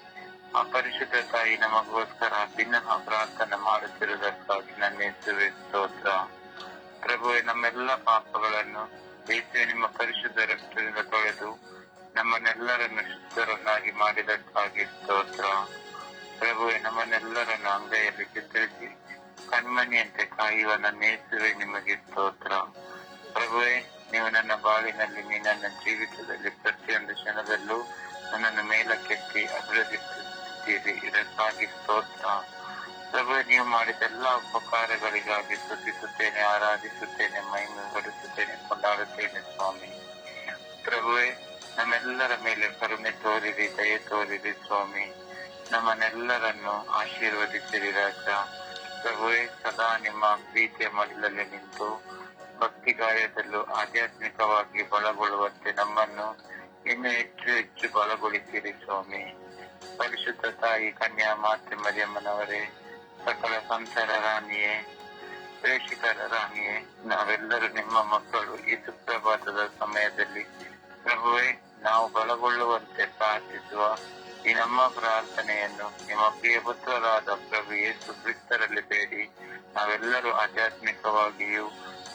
ಆ ಪರಿಶುದ್ಧ ತಾಯಿ ನಮಗೋಸ್ಕರ ದಿನ ಪ್ರಾರ್ಥನೆ ಮಾಡುತ್ತಿರುವುದಕ್ಕಾಗಿ ನನ್ನ ಯೇಸುವೆ ಸ್ತೋತ್ರ. ಪ್ರಭುವೆ, ನಮ್ಮೆಲ್ಲ ಪಾಪಗಳನ್ನು ಯೇಸುವೆ ನಿಮ್ಮ ಪರಿಶುದ್ಧ ರಕ್ತದಿಂದ ತೊಳೆದು ನಮ್ಮನ್ನೆಲ್ಲರನ್ನು ಶುದ್ಧರನ್ನಾಗಿ ಮಾಡಿದಕ್ಕಾಗಿ ಸ್ತೋತ್ರ. ಪ್ರಭುವೆ, ನಮ್ಮನ್ನೆಲ್ಲರನ್ನು ಅಂಗೈಯಲ್ಲಿ ಚಿತ್ರಿಸಿ ಕಣ್ಮಣಿಯಂತೆ ಕಾಯುವ ನನ್ನ ಯೇಸುವೆ ನಿಮಗೆ ಸ್ತೋತ್ರ. ಪ್ರಭುವೆ, ನೀವು ನನ್ನ ಬಾಳಿನಲ್ಲಿ ನನ್ನ ಜೀವಿತದಲ್ಲಿ ಪ್ರತಿಯೊಂದು ಕ್ಷಣದಲ್ಲೂ ನನ್ನನ್ನು ಮೇಲಕ್ಕೆತ್ತಿ ಅಭಿವೃದ್ಧಿಸುತ್ತೀರಿ. ಇದಕ್ಕಾಗಿ ಸ್ತೋತ್ರ. ಪ್ರಭುವೆ, ನೀವು ಮಾಡಿದ ಎಲ್ಲಾ ಉಪಕಾರಗಳಿಗಾಗಿ ಸ್ತುತಿಸುತ್ತೇನೆ, ಆರಾಧಿಸುತ್ತೇನೆ, ಮಹಿಮೆ ಪಡಿಸುತ್ತೇನೆ, ಕೊಂಡಾಡುತ್ತೇನೆ ಸ್ವಾಮಿ. ಪ್ರಭುವೆ, ನಮ್ಮೆಲ್ಲರ ಮೇಲೆ ಕರುಣೆ ತೋರಿರಿ, ದಯೆ ತೋರಿರಿ ಸ್ವಾಮಿ. ನಮ್ಮನ್ನೆಲ್ಲರನ್ನು ಆಶೀರ್ವದಿಸಿರಿ ರಾಜ. ಪ್ರಭುವೆ, ಸದಾ ನಿಮ್ಮ ಪ್ರೀತಿಯ ಮಡಿಲಲ್ಲಿ ನಿಂತು ಭಕ್ತಿ ಕಾರ್ಯದಲ್ಲೂ ಆಧ್ಯಾತ್ಮಿಕವಾಗಿ ಬಲಗೊಳ್ಳುವಂತೆ ನಮ್ಮನ್ನು ಇನ್ನು ಹೆಚ್ಚು ಹೆಚ್ಚು ಬಲಗೊಳಿಸಿರಿ ಸ್ವಾಮಿ. ಪರಿಶುದ್ಧ ತಾಯಿ ಕನ್ಯಾ ಮಾತೆ ಮರಿಯಮ್ಮನವರೇ, ಸಕಲ ಸಂತರ ರಾಣಿಯೇ, ಪ್ರೇಷಿತರ ರಾಣಿಯೇ, ನಾವೆಲ್ಲರೂ ನಿಮ್ಮ ಮಕ್ಕಳು. ಈ ಸುಪ್ರಭಾತದ ಸಮಯದಲ್ಲಿ ಪ್ರಭುವೆ, ನಾವು ಬಲಗೊಳ್ಳುವಂತೆ ಪ್ರಾರ್ಥಿಸುವ ಈ ನಮ್ಮ ಪ್ರಾರ್ಥನೆಯನ್ನು ನಿಮ್ಮ ಪ್ರಿಯ ಪುತ್ರರಾದ ಪ್ರಭು ಯೇಸು ಕ್ರಿಸ್ತರಲ್ಲಿ ಬೇಡಿ ನಾವೆಲ್ಲರೂ ಆಧ್ಯಾತ್ಮಿಕವಾಗಿಯೂ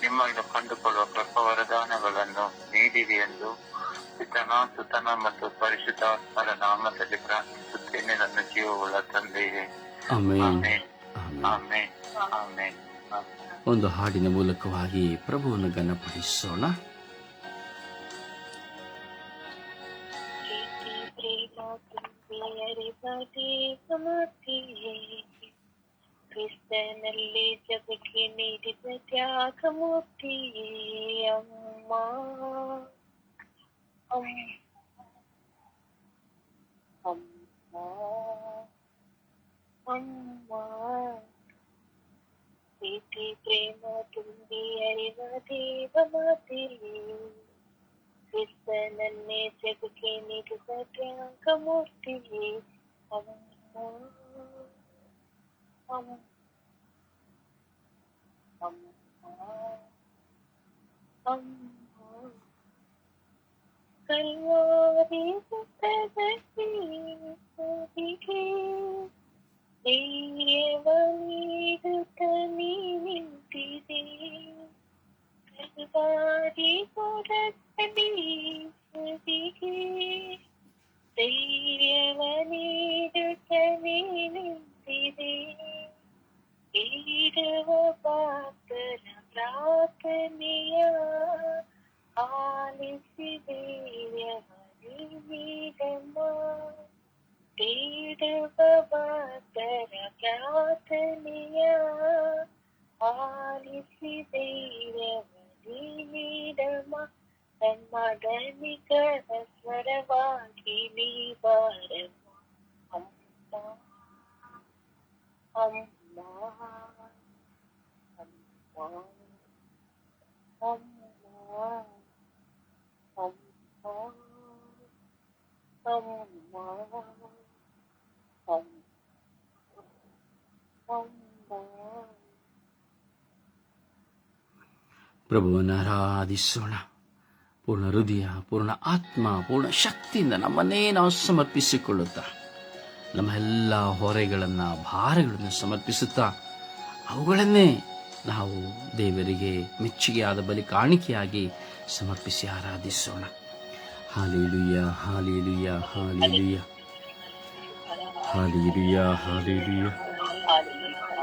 ನಿಮ್ಮನ್ನು ಕಂಡುಕೊಳ್ಳುವ ಕೃಪಾ ವರದಾನಗಳನ್ನು ನೀಡಿರಿ ಎಂದು ಪಿತನ, ಸುತನ ಮತ್ತು ಪರಿಶುದ್ಧಾತ್ಮರ ನಾಮದಲ್ಲಿ ಪ್ರಾರ್ಥಿಸುತ್ತೇನೆ ನನ್ನ ಜೀವವುಳ್ಳ ತಂದೆಯೇ. ಆಮೆನ್. ಆಮೆನ್. ಆಮೆನ್. ಆಮೆನ್. ಒಂದು ಹಾಡಿನ ಮೂಲಕವಾಗಿ ಪ್ರಭುವನ್ನು ಘನಪಡಿಸೋಣ. ಕ್ರಿಸ್ತನಲ್ಲಿ ಜಗಕ್ಕೆ ನೀಡಿದ ತ್ಯಾಗಮೂರ್ತಿಯೇ ಅಮ್ಮ, ಅಮ್ಮ, ಅಮ್ಮ. ಪ್ರೀತಿ ಪ್ರೇಮ ತುಂಬಿ ಅರಿವ ದೇವ ಮಾತೆಯೇ, ಕ್ರಿಸ್ತನನ್ನೇ ಜಗಕ್ಕೆ ನೀಡಿದ ತ್ಯಾಗಮೂರ್ತಿಯೇ ಅಮ್ಮ, ಅಮ್ಮ, ಅಮ್ಮ. ಕಲ್ವಾರಿ ಬೆಟ್ಟದಲ್ಲಿ ಧೈರ್ಯವ ನೀಡುತ್ತ ನೀ ನಿಂತಿದೆ. ಕಲ್ವಾರಿ ಬೆಟ್ಟದಲ್ಲಿ ಧೈರ್ಯವ ನೀಡುತ್ತ ನೀ ನಿಂತಿದೆ. ಇಡುವ ಪಾತ್ರ ಪ್ರಾರ್ಥನೆಯ ಆಲಿಸಿದೇವ ನೀಡಮ್ಮ. ಇಡುವ ಪಾತ್ರ ಪ್ರಾರ್ಥನೆಯ ಆಲಿಸಿದೇವ ನೀಡಮ್ಮ. ನಮ್ಮ ಧನಿಕರ ಸ್ವರವಾಗಿ ನೀ ಬಾರಮ್ಮ. ಅಮ್ಮ, ಅಮ್ಮ, ಅಮ್ಮ, ಅಮ್ಮ, ಅಮ್ಮ, ಅಮ್ಮ. ಪ್ರಭುವನ್ನು ಆರಾಧಿಸೋಣ. ಪೂರ್ಣ ಹೃದಯ, ಪೂರ್ಣ ಆತ್ಮ, ಪೂರ್ಣ ಶಕ್ತಿಯಿಂದ ನಮ್ಮನ್ನೇ ನಾವು ಸಮರ್ಪಿಸಿಕೊಳ್ಳುತ್ತಾ, ನಮ್ಮ ಎಲ್ಲ ಹೊರೆಗಳನ್ನು, ಭಾರಗಳನ್ನು ಸಮರ್ಪಿಸುತ್ತಾ ಅವುಗಳನ್ನೇ ನಾವು ದೇವರಿಗೆ ಮೆಚ್ಚುಗೆಯಾದ ಬಲಿ ಕಾಣಿಕೆಯಾಗಿ ಸಮರ್ಪಿಸಿ ಆರಾಧಿಸೋಣ. Hallelujah, hallelujah, hallelujah, hallelujah, hallelujah.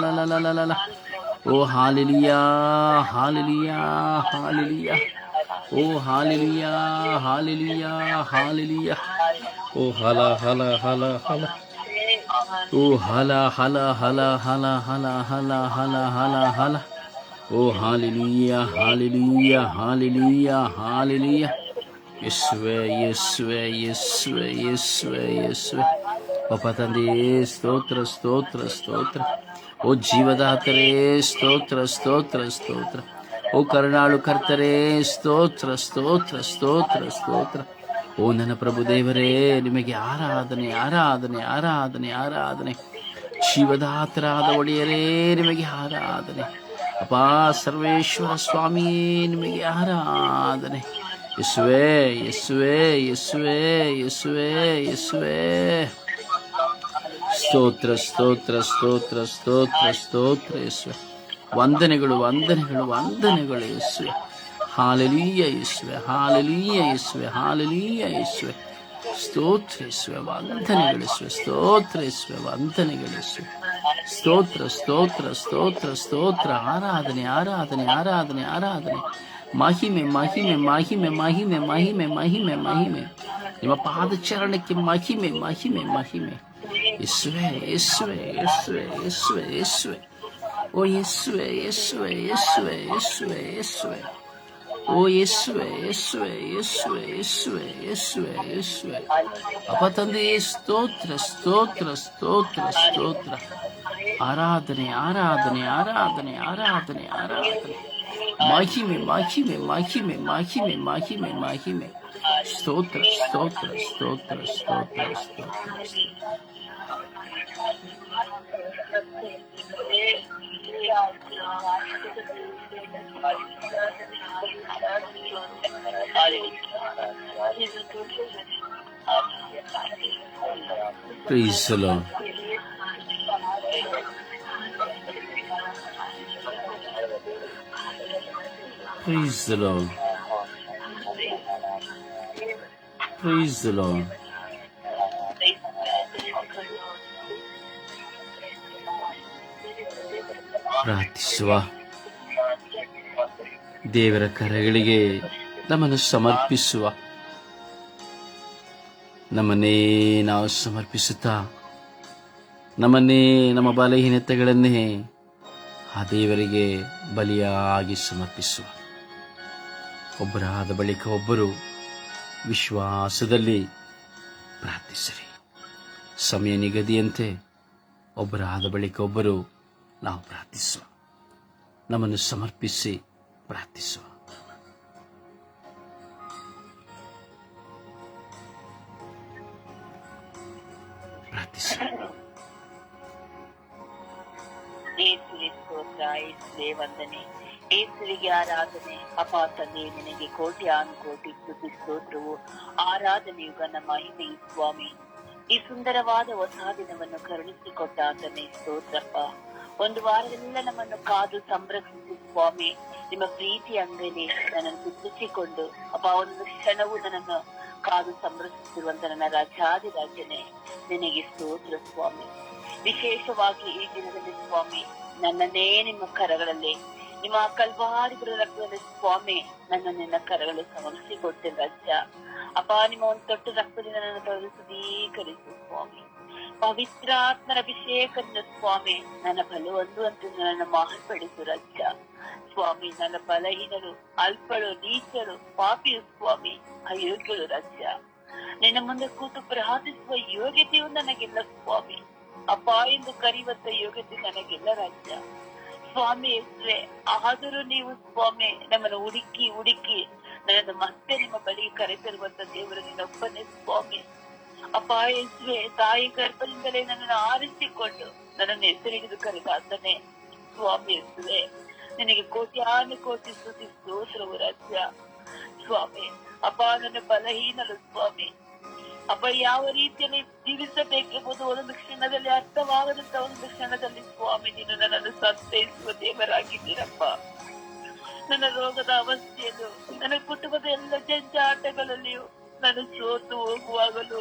la. Oh, hallelujah, hallelujah, hallelujah. Oh, hallelujah, hallelujah, hallelujah. Oh, hala, hala, hala, hala. Oh, hala, hala, hala, hala, hala, hala, hala, hala, hala. Oh, hallelujah, hallelujah, hallelujah, hallelujah. ಯೇಸುವೆ ಯೇಸುವೆ ಯೇಸುವೆ ಯೇಸುವೆ ಯೇಸುವೆ ಅಪ್ಪ ತಂದೆ ಸ್ತೋತ್ರ ಸ್ತೋತ್ರ ಸ್ತೋತ್ರ ಓ ಜೀವದಾತರೇ ಸ್ತೋತ್ರ ಸ್ತೋತ್ರ ಸ್ತೋತ್ರ ಓ ಕರುಣಾಳು ಕರ್ತರೇ ಸ್ತೋತ್ರ ಸ್ತೋತ್ರ ಸ್ತೋತ್ರ ಸ್ತೋತ್ರ ಓ ನನ್ನ ಪ್ರಭು ದೇವರೇ ನಿಮಗೆ ಆರಾಧನೆ ಆರಾಧನೆ ಆರಾಧನೆ ಆರಾಧನೆ ಜೀವದಾತರಾದ ಒಡೆಯರೇ ನಿಮಗೆ ಆರಾಧನೆ ಅಪ್ಪ ಸರ್ವೇಶ್ವರ ಸ್ವಾಮಿಯೇ ನಿಮಗೆ ಆರಾಧನೆ ಯೇಸುವೆ ಯೇಸುವೆ ಯೇಸುವೆ ಯೇಸುವೆ ಯೇಸುವೆ ಸ್ತೋತ್ರ ಸ್ತೋತ್ರ ಸ್ತೋತ್ರ ಸ್ತೋತ್ರ ಸ್ತೋತ್ರ ಯೇಸುವೆ ವಂದನೆಗಳು ವಂದನೆಗಳು ವಂದನೆಗಳು ಯೇಸುವೆ ಹಾಲೆಲೂಯ ಯೇಸುವೆ ಹಾಲೆಲೂಯ ಯೇಸುವೆ ಹಾಲೆಲೂಯ ಯೇಸುವೆ ಸ್ತೋತ್ರ ಯೇಸುವೆ ವಂದನೆಗಳು ಯೇಸುವೆ ಸ್ತೋತ್ರ ಯೇಸುವೆ ವಂದನೆಗಳು ಯೇಸುವೆ ಸ್ತೋತ್ರ ಸ್ತೋತ್ರ ಸ್ತೋತ್ರ ಸ್ತೋತ್ರ ಆರಾಧನೆ ಆರಾಧನೆ ಆರಾಧನೆ ಆರಾಧನೆ ಮಹಿಮೆ ಮಹಿಮೆ ಮಹಿಮೆ ಮಹಿಮೆ ಮಹಿಮೆ ಮಹಿಮೆ ಮಹಿಮೆ ನಿಮ್ಮ ಪಾದಚರಣಕ್ಕೆ ಮಹಿಮೆ ಮಹಿಮೆ ಮಹಿಮೆ ಯೇಸುವೆ ಯೇಸುವೆ ಯೇಸುವೆ ಯೇಸುವೆ ಯೇಸುವೆ ಓ ಯೇಸುವೆ ಯೇಸುವೆ ಯೇಸುವೆ ಯೇಸುವೆ ಯೇಸುವೆ ಓ ಯೇಸುವೆ ಯೇಸುವೆ ಯೇಸುವೆ ಯೇಸುವೆ ಯೇಸುವೆ ಯೇಸುವೆ. ಅಪ್ಪ ತಂದೆಯೇ, ಸ್ತೋತ್ರ ಸ್ತೋತ್ರ ಸ್ತೋತ್ರ ಸ್ತೋತ್ರ. ಆರಾಧನೆ ಆರಾಧನೆ ಆರಾಧನೆ ಆರಾಧನೆ ಆರಾಧನೆ. ಮಹಿಮೆ ಮಹಿಮೆ ಮಹಿಮೆ ಮಹಿಮೆ ಮಹಿಮೆ ಮಹಿಮೆ. ಸ್ತೋತ್ರ ಸ್ತೋತ್ರ ಸ್ತೋತ್ರ ಸ್ತೋತ್ರ ಸ್ತೋತ್ರ. Praise the Lord. Praise the Lord. Praise the Lord. ಪ್ರಾರ್ಥಿಸುವ. ದೇವರ ಕರಗಳಿಗೆ ನಮ್ಮನ್ನು ಸಮರ್ಪಿಸುವ. ನಮ್ಮನ್ನೇ ನಾವು ಸಮರ್ಪಿಸುತ್ತಾ, ನಮ್ಮನ್ನೇ ನಮ್ಮ ಬಲಹೀನತೆಗಳನ್ನೇ ಆ ದೇವರಿಗೆ ಬಲಿಯಾಗಿ ಸಮರ್ಪಿಸುವ. ಒಬ್ಬರಾದ ಬಳಿಕ ಒಬ್ಬರು ವಿಶ್ವಾಸದಲ್ಲಿ ಪ್ರಾರ್ಥಿಸಿರಿ. ಸಮಯ ನಿಗದಿಯಂತೆ ಒಬ್ಬರಾದ ಬಳಿಕ ಒಬ್ಬರು ನಾವು ಪ್ರಾರ್ಥಿಸುವ. ನಮ್ಮನ್ನು ಸಮರ್ಪಿಸಿ ಪ್ರಾರ್ಥಿಸುವ. ಪ್ರಾರ್ಥಿಸುವ. ಏಸುವಿಗೆ ಸ್ತೋತ್ರ, ಏಸುವೆ ವಂದನೆ, ಏಸುವಿಗೆ ಆರಾಧನೆ. ಅಪ್ಪ ತಂದೆ, ನಿನಗೆ ಕೋಟ್ಯಾನುಕೋಟಿ ಸ್ತುತಿ ಸ್ತೋತ್ರವು, ಆರಾಧನೆಯು ಘನ ಮಹಿಮೆಯು ಸ್ವಾಮಿ. ಈ ಸುಂದರವಾದ ಹೊಸ ದಿನವನ್ನು ಕರುಣಿಸಿಕೊಟ್ಟ ಆತನೇ ಸ್ತೋತ್ರಪ್ಪ. ಒಂದು ವಾರದೆಲ್ಲ ನಮ್ಮನ್ನು ಕಾದು ಸಂರಕ್ಷಿಸಿ ಸ್ವಾಮಿ, ನಿಮ್ಮ ಪ್ರೀತಿ ಅಂಗಡಿ ನನ್ನನ್ನು ಸುತ್ತಿಸಿಕೊಂಡು ಅಪ್ಪ ಒಂದು ಕ್ಷಣವು ನನ್ನನ್ನು ಕಾದು ಸಂರಕ್ಷಿಸಿರುವಂತ ನನ್ನ ರಾಜಾದಿರಾಜನೇ ನಿನಗೆ ಸ್ತೋತ್ರ ಸ್ವಾಮಿ. ವಿಶೇಷವಾಗಿ ಈ ದಿನದಲ್ಲಿ ಸ್ವಾಮಿ, ನನ್ನನ್ನೇ ನಿಮ್ಮ ಕರಗಳಲ್ಲಿ, ನಿಮ್ಮ ಕಲ್ವಾರಿ ರಕ್ತದಲ್ಲಿ ಸ್ವಾಮಿ, ನನ್ನ ನಿನ್ನ ಕರಗಳಲ್ಲಿ ಸಮರ್ಪಿಸಿಕೊಡ್ತೇನೆ ರಾಜ್ಯ. ಅಪ್ಪ, ನಿಮ್ಮ ಒಂದು ತೊಟ್ಟು ರಕ್ತದಿಂದ ನನ್ನ ತೊಳೆದು ಶುದ್ಧೀಕರಿಸು ಸ್ವಾಮಿ. ಪವಿತ್ರಾತ್ಮರ ಅಭಿಷೇಕದಿಂದ ಸ್ವಾಮಿ, ನನ್ನ ಬಲವೊಂದು ಅಂತ ನನ್ನ ಮಾರ್ಪಡಿಸು ರಾಜ್ಯ. ಸ್ವಾಮಿ, ನನ್ನ ಬಲಹೀನರು, ಅಲ್ಪಳು, ನೀಚರು, ಪಾಪಿಯು ಸ್ವಾಮಿ, ಅಯೋಗ್ಯರು ರಾಜ್ಯ. ನಿನ್ನ ಮುಂದೆ ಕೂತು ಪ್ರಾರ್ಥಿಸುವ ಯೋಗ್ಯತೆಯು ನನಗಿಲ್ಲ ಸ್ವಾಮಿ. ಅಪ್ಪ ಎಂದು ಕರೆಯುವಂತ ಯೋಗ್ಯತೆ ನನಗಿಲ್ಲ ರಾಜ್ಯ. ಸ್ವಾಮಿ ಹೆಸ್ರೆ, ಆದರೂ ನೀವು ಸ್ವಾಮಿ ನಮ್ಮನ್ನು ಹುಡುಕಿ ಹುಡುಕಿ ನನ್ನನ್ನು ಮತ್ತೆ ನಿಮ್ಮ ಬಳಿಗೆ ಕರೆತರುವಂತ ದೇವರು ನಿನ್ನೊಬ್ಬನೇ ಸ್ವಾಮಿ. ಅಪ್ಪ ಹೆಸ್ರೆ, ತಾಯಿ ಗರ್ಭದಿಂದಲೇ ನನ್ನನ್ನು ಆರಿಸಿಕೊಂಡು ನನ್ನನ್ನು ಹೆಸರಿಗಿದು ಕರೆದಾತನೇ ಸ್ವಾಮಿ ಹೆಸ್ರೆ. ನಿನಗೆ ಕೋಟ್ಯಾನು ಕೋಟಿ ಸ್ತುತಿ ಸ್ತೋತ್ರವು ರಾಜ್ಯ. ಸ್ವಾಮಿ ಅಪ್ಪ, ನನ್ನ ಬಲಹೀನರು ಸ್ವಾಮಿ. ಅಪ್ಪ, ಯಾವ ರೀತಿಯಲ್ಲಿ ಜೀವಿಸಬೇಕೆಂಬುದು ಒಂದೊಂದು ಕ್ಷಣದಲ್ಲಿ ಅರ್ಥವಾಗದಂತ ಒಂದು ಕ್ಷಣದಲ್ಲಿ ಸ್ವಾಮಿ ನೀನು ನನ್ನನ್ನು ಸಂತೈಸುವ ದೇವರಾಗಿದ್ದೀರಪ್ಪ. ನನ್ನ ರೋಗದ ಅವಸ್ಥೆಯಲ್ಲೂ, ನನ್ನ ಕುಟುಂಬದ ಎಲ್ಲ ಜಂಜಾಟಗಳಲ್ಲಿಯೂ ನಾನು ಸೋತು ಹೋಗುವಾಗಲೂ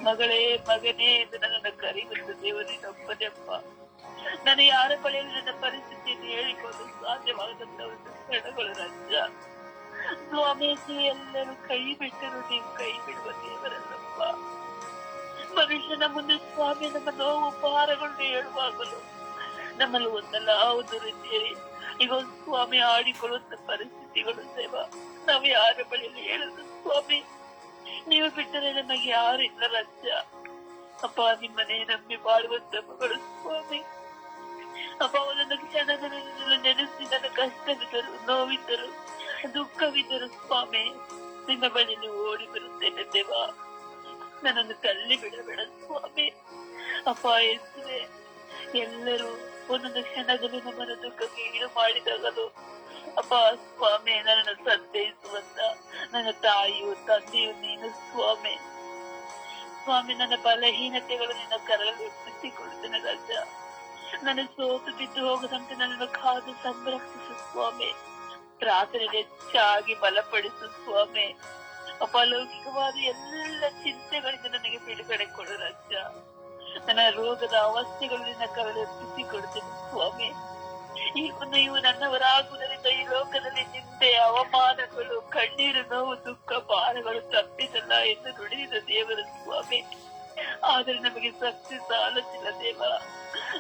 ಮಗಳೇ, ಮಗನೇ ಎಂದು ನನ್ನನ್ನು ಕರೆಯುವಂತ ದೇವರಿನೊಬ್ಬನೆಪ್ಪ. ನಾನು ಯಾರ ಬಳಿಯಲ್ಲಿ ನನ್ನ ಪರಿಸ್ಥಿತಿಯನ್ನು ಹೇಳಿಕೊಂಡು ಸಾಧ್ಯವಾಗದಂತ ಒಂದು ಕ್ಷಣಗಳು ರಾಜ್ಯ. ಸ್ವಾಮಿ, ಎಲ್ಲರೂ ಕೈ ಬಿಟ್ಟರು, ನೀವು ಕೈ ಬಿಡುವ ದೇವರಲ್ಲಪ್ಪ. ಮನುಷ್ಯನ ಮುಂದೆ ಸ್ವಾಮಿ ನಮ್ಮ ನೋವು ಭಾರಗಳನ್ನು ಹೇಳುವಾಗಲು ನಮ್ಮಲ್ಲಿ ಒಂದಲ್ಲ ಒಂದು ರೀತಿಯಲ್ಲಿ ಈಗ ಸ್ವಾಮಿ ಆಡಿಕೊಳ್ಳುವಂತ ಪರಿಸ್ಥಿತಿಗಳು ಸೇವ. ನಾವು ಯಾರ ಬಳಿಯಲ್ಲಿ ಹೇಳುದು ಸ್ವಾಮಿ, ನೀವು ಬಿಟ್ಟರೆ ನಮಗೆ ಯಾರಿಲ್ಲ ರಾಜ್ಯ. ಅಪ್ಪ, ನಿಮ್ಮನೆ ನಂಬಿ ಬಾಳುವಂತ ಮಗಳು ಸ್ವಾಮಿ. ಅಪ್ಪ, ಒಂದೊಂದು ಕ್ಷಣದಲ್ಲಿ ನೆನೆಸಿ ನನ್ನ ಕಷ್ಟವಿದ್ದರು, ನೋವಿದ್ದರು, ದುಃಖವಿದ್ದರು ಸ್ವಾಮಿ, ನಿನ್ನ ಬಳಿಯಲ್ಲಿ ಓಡಿ ಬರುತ್ತೇನೆ ದೇವ. ನನ್ನನ್ನು ತಳ್ಳಿ ಬಿಡಬೇಡ ಸ್ವಾಮಿ. ಅಪ್ಪ ಹೆಸರೇ, ಎಲ್ಲರೂ ಒಂದೊಂದು ಕ್ಷಣದಲ್ಲಿ ನಮ್ಮನ್ನು ದುಃಖಕ್ಕೆ ಈಡು ಮಾಡಿದಾಗಲು ಅಪ್ಪ ಸ್ವಾಮಿ, ನನ್ನನ್ನು ಸಂತೈಸುವಂತ ನನ್ನ ತಾಯಿಯು ತಂದೆಯು ನೀನು ಸ್ವಾಮಿ. ಸ್ವಾಮಿ, ನನ್ನ ಬಲಹೀನತೆಗಳು ನಿನ್ನ ಕರಗಳಲ್ಲಿ ಎತ್ತಿಸಿಕೊಳ್ತೇನೆ ರಾಜ. ನನ್ನ ಸೋತು ಬಿದ್ದು ಹೋಗದಂತೆ ನನ್ನನ್ನು ಕಾದು ಸಂರಕ್ಷಿಸು ಸ್ವಾಮಿ. ಪ್ರಾರ್ಥನೆ ಹೆಚ್ಚಾಗಿ ಬಲಪಡಿಸು ಸ್ವಾಮಿ. ಅಪಲೌಕಿಕವಾದ ಎಲ್ಲ ಚಿಂತೆಗಳಿಂದ ನನಗೆ ಬಿಡುಗಡೆ ಕೊಡು ರಾಜ್ಯ. ನನ್ನ ರೋಗದ ಅವಸ್ಥೆಗಳು ನಿನ್ನ ಕರಳು ಎತ್ತಿಸಿಕೊಡ್ತೇನೆ ಸ್ವಾಮಿ. ಈಗ ನೀವು ನನ್ನವರಾಗುವುದರಿಂದ ಈ ಲೋಕದಲ್ಲಿ ನಿಂದೆ, ಅವಮಾನಗಳು, ಕಣ್ಣೀರು, ನೋವು, ದುಃಖ, ಭಾರಗಳು ತಪ್ಪಿಸಲ್ಲ ಎಂದು ನುಡಿದ ದೇವರು ಸ್ವಾಮಿ. ಆದರೆ ನಮಗೆ ಶಕ್ತಿ ಸಾಲುತ್ತಿಲ್ಲ ದೇವ.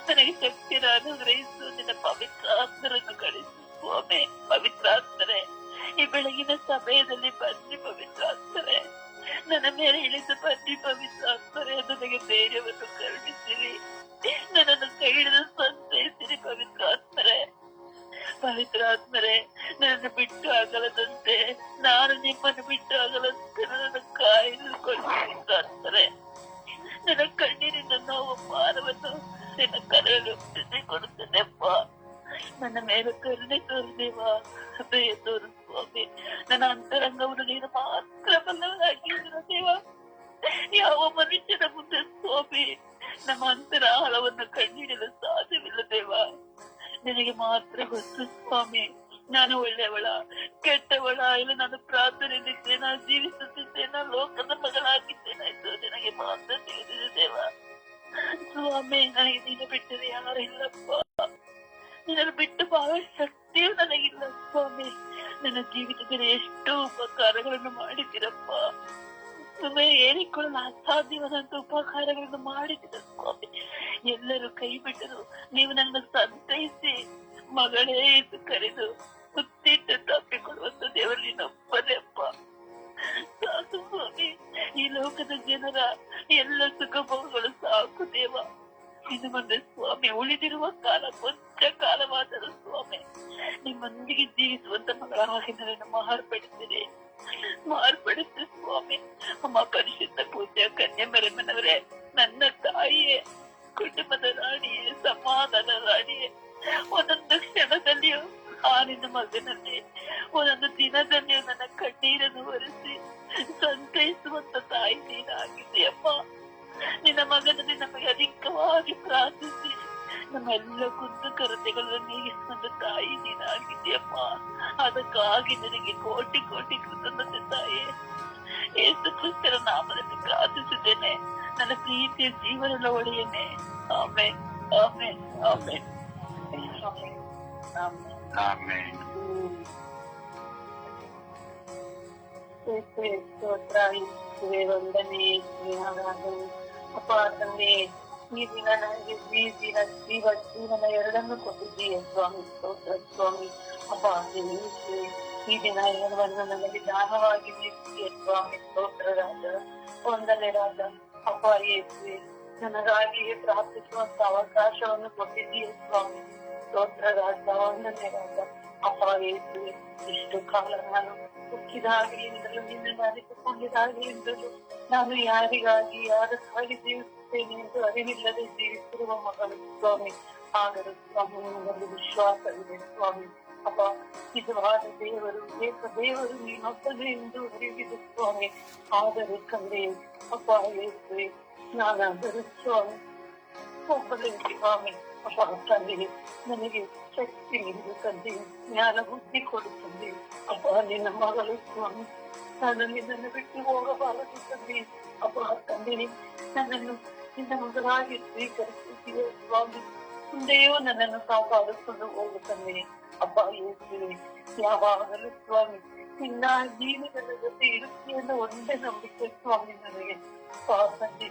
ನನಗೆ ಶಕ್ತಿಯನ್ನು ಅನುಗ್ರಹಿಸು. ನಿನ್ನ ಪವಿತ್ರಾತ್ಮರನ್ನು ಕಳಿಸು ಸ್ವಾಮಿ. ಪವಿತ್ರಾತ್ಮರೇ, ಈ ಬೆಳಗಿನ ಸಮಯದಲ್ಲಿ ಬನ್ನಿ ಪವಿತ್ರಾತ್ಮರೇ, ನನ್ನ ಮೇಲೆ ಇಳಿದು ಬನ್ನಿ ಪವಿತ್ರಾತ್ಮರೇ, ನನಗೆ ಧೈರ್ಯವನ್ನು ಕರುಣಿಸಿರಿ, ನನ್ನನ್ನು ಕೈ ಹಿಡಿದು ಸಂತೈಸಿರಿ ಪವಿತ್ರಾತ್ಮರೇ. ಪವಿತ್ರಾತ್ಮರೇ, ನನ್ನನ್ನು ಬಿಟ್ಟು ಆಗಲದಂತೆ, ನಾನು ನಿಮ್ಮನ್ನು ಬಿಟ್ಟು ಆಗಲಂತೆ ನನ್ನನ್ನು ಕಾಯ್ದುಕೊಳ್ಳಿ ಪವಿತ್ರಾತ್ಮರೇ. ನನ್ನ ಕಣ್ಣೀರಿನ ನೋವು ಭಾರವನ್ನು ನಿನ್ನ ಕರೆಯಲು ಕೊಡುತ್ತೇನೆಪ್ಪ. ನನ್ನ ಮೇಲೆ ಕರುಣೆ ತೋರಿದೇವ, ದಯ ತೋರು ಸ್ವಾಮಿ. ನನ್ನ ಅಂತರಂಗವನ್ನು ನೀನು ಮಾತ್ರ ಬಲ್ಲವನಾಗಿದ್ದೀರ ದೇವ. ಯಾವ ಮನುಷ್ಯನ ಮುಂದೆ ಸ್ವಾಮಿ ನಮ್ಮ ಅಂತರಾಳವನ್ನು ಕಂಡುಹಿಡಿಯಲು ಸಾಧ್ಯವಿಲ್ಲ ದೇವ. ನಿನಗೆ ಮಾತ್ರ ಗೊತ್ತು ಸ್ವಾಮಿ. ನಾನು ಒಳ್ಳೆಯವಳ ಕೆಟ್ಟವಳ ಇಲ್ಲ, ನಾನು ಪ್ರಾರ್ಥನೆಯಲ್ಲಿದ್ದೇನಾ, ಜೀವಿಸುತ್ತಿದ್ದೇನಾ, ಲೋಕದ ಮಗಳಾಗಿದ್ದೇನಾಯ್ತು ನಿನಗೆ ಮಾತ್ರ ತಿಳಿದಿದೆ ದೇವ. ಸ್ವಾಮಿ, ನನಗೆ ನೀನು ಬಿಟ್ಟರೆ ಯಾರಿಲ್ಲಪ್ಪ. ನಿನ್ನನ್ನು ಬಿಟ್ಟು ಬಹಳ ಶಕ್ತಿಯೂ ನನಗಿಲ್ಲ ಸ್ವಾಮಿ. ನನ್ನ ಜೀವಿತದಲ್ಲಿ ಎಷ್ಟೋ ಉಪಕಾರಗಳನ್ನು ಮಾಡಿದ್ದೀರಪ್ಪ. ಸುಮ್ಮನೆ ಹೇಳಿಕೊಳ್ಳಲು ಅಸಾಧ್ಯವಾದಂತ ಉಪಕಾರಗಳನ್ನು ಮಾಡಿದ್ದೀರ ಸ್ವಾಮಿ. ಎಲ್ಲರೂ ಕೈ ಬಿಟ್ಟರು, ನೀವು ನನ್ನ ಸಂತೈಸಿ ಮಗಳೇ ಎಂದು ಕರೆದು ಮುತ್ತಿಟ್ಟು ತಪ್ಪಿಕೊಳ್ಳುವಂತ ದೇವರು ನೀನೊಬ್ಬನೇ ಅಪ್ಪ. ಸಾಕು ಸ್ವಾಮಿ, ಈ ಲೋಕದ ಜನರ ಎಲ್ಲ ಸುಖಭೋಗಗಳು ಸಾಕು ದೇವ. ಇನ್ನು ಮುಂದೆ ಸ್ವಾಮಿ ಉಳಿದಿರುವ ಕಾಲ ಕೊಂಚ ಕಾಲವಾದರೂ ಸ್ವಾಮಿ ನಿಮ್ಮೊಂದಿಗೆ ಜೀವಿಸುವಂತ ಮಗಳಾಗಿ ನನ್ನನ್ನು ಮಾರ್ಪಡಿಸಿ ಸ್ವಾಮಿ. ಅಮ್ಮ ಪರಿಶುದ್ಧ ಪೂಜೆ ಕನ್ಯೆ ಮರಿಯಮ್ಮನವರೇ, ನನ್ನ ತಾಯಿಯೇ, ಕುಟುಂಬದ ರಾಣಿಯೇ, ಸಮಾಧಾನ ರಾಣಿಯೇ, ಒಂದೊಂದು ಕ್ಷಣದಲ್ಲಿಯೂ ಆ ನಿನ್ನ ಮಗನಲ್ಲಿ ಒಂದೊಂದು ದಿನದಲ್ಲಿಯೂ ನನ್ನ ಕಣ್ಣೀರನ್ನು ಒರೆಸಿ ಸಂತೈಸುವಂತ ತಾಯಿ ನೀನಾಗಿದೆಯಮ್ಮ. ನಿನ್ನ ಮಗನಲ್ಲಿ ನಮಗೆ ಅಧಿಕವಾಗಿ ಪ್ರಾರ್ಥಿಸಿ ನಮ್ಮೆಲ್ಲ ಕುಂದು ಕೊರತೆಗಳನ್ನು ನೀಗಿಸುವಂತ ತಾಯಿ ನೀನಾಗಿದೆಯಮ್ಮ. ಅದಕ್ಕಾಗಿ ನಿನಗೆ ಕೋಟಿ ಕೋಟಿ ಕೃತಜ್ಞತೆ ತಾಯಿ. ಯೇಸು ಕ್ರಿಸ್ತರ ನಾಮದಲ್ಲಿ ಪ್ರಾರ್ಥಿಸಿದ್ದೇನೆ, ನನ್ನ ಪ್ರೀತಿಯ ಜೀವನದ ಒಡೆಯನೆ. Amen, amen, amen, amen, amen. ಸ್ತೋತ್ರ, ಯೇಸುವೇ ವಂದನೆ, ಆರಾಧನೆ. ಅಪ್ಪ ತಂದೆ, ಈ ದಿನ ನನಗೆ ಜೀವನ ಎರಡನ್ನು ಕೊಟ್ಟಿದ್ದೀಯ ಸ್ವಾಮಿ. ಸ್ತೋತ್ರ ಸ್ವಾಮಿ. ಅಪ್ಪ ಯೇಸುವೇ, ಈ ದಿನ ಎಲ್ಲವನ್ನು ನನಗೆ ದಾನವಾಗಿ ನೀಡಿದ್ದೀಯ ಸ್ವಾಮಿ. ಸ್ತೋತ್ರ ರಾಜ, ವಂದನೆ ರಾಜ. ಅಪ್ಪ ಯೇಸುವೇ, ನನಗಾಗಿಯೇ ಪ್ರಾರ್ಥಿಸುವಂತ ಅವಕಾಶವನ್ನು ಕೊಟ್ಟಿದ್ದೀಯ ಸ್ವಾಮಿ. ಸ್ತೋತ್ರ ರಾಜ, ವಂದನೆ ರಾಜ. ಅಪ್ಪ ಯೇಸುವೇ, ಇಷ್ಟು ಕಾಲ ನಾನು ಹುಟ್ಟಿದಾಗಲಿಂದಲೂ ನಿನ್ನನ್ನು ಅರಿತುಕೊಂಡಿದಾಗಲಿಂದಲೂ ನಾನು ಯಾರಿಗಾಗಿ ಯಾರಕ್ಕಾಗಿ ಜೀವಿಸುತ್ತೇನೆ ಎಂದು ಅರಿವಿಲ್ಲದೆ ಜೀವಿಸಿರುವ ಮಗಳು ಸ್ವಾಮಿ. ಆದರೂ ಸ್ವಾಮಿ ನಿನ್ನಲ್ಲಿ ವಿಶ್ವಾಸವಿದೆ ಸ್ವಾಮಿ. ಅಪ್ಪ, ನಿಜವಾದ ದೇವರು, ಏಕ ದೇವರು ನೀನೊಬ್ಬನೇ ಎಂದು ಅರಿವಿದೆ ಸ್ವಾಮಿ. ಆದರೂ ತಂದೆ ಅಪ್ಪ ಯೇಸುವೇ, ನಾನಾದರೂ ಸ್ವಾಮಿ ಒಬ್ಬನೇ ಸ್ವಾಮಿ. ಅಪ್ಪ ತಂದೆ, ನನಗೆ ಶಕ್ತಿ ನೀಡು ತಂದೆ, ಜ್ಞಾನ ಬುದ್ಧಿ ಕೊಡು ತಂದೆ. ಅಪ್ಪ, ನಿನ್ನ ಮಗಳು ಸ್ವಾಮಿ, ನಾನು ನಿನ್ನನ್ನು ಬಿಟ್ಟು ಹೋಗಬಾರದು ತಂದೆ. ಅಪ್ಪ ತಂದೆ, ನನ್ನನ್ನು ನಿನ್ನ ಮಗಳಾಗಿ ಸ್ವೀಕರಿಸುತ್ತೀಯ ಸ್ವಾಮಿ. ಮುಂದೆಯೂ ನನ್ನನ್ನು ಕಾಪಾಡಿಕೊಂಡು ಹೋಗು ತಂದೆ. ಅಪ್ಪ ಯೇಸುವೇ, ಯಾವಾಗಲೂ ಸ್ವಾಮಿ ನಿನ್ನ ನೀನು ನನ್ನ ಜೊತೆ ಇರುತ್ತೆಯನ್ನು ಒಂದೇ ನಂಬಿಕೆ ಸ್ವಾಮಿ ನನಗೆ. ತಂದೆ,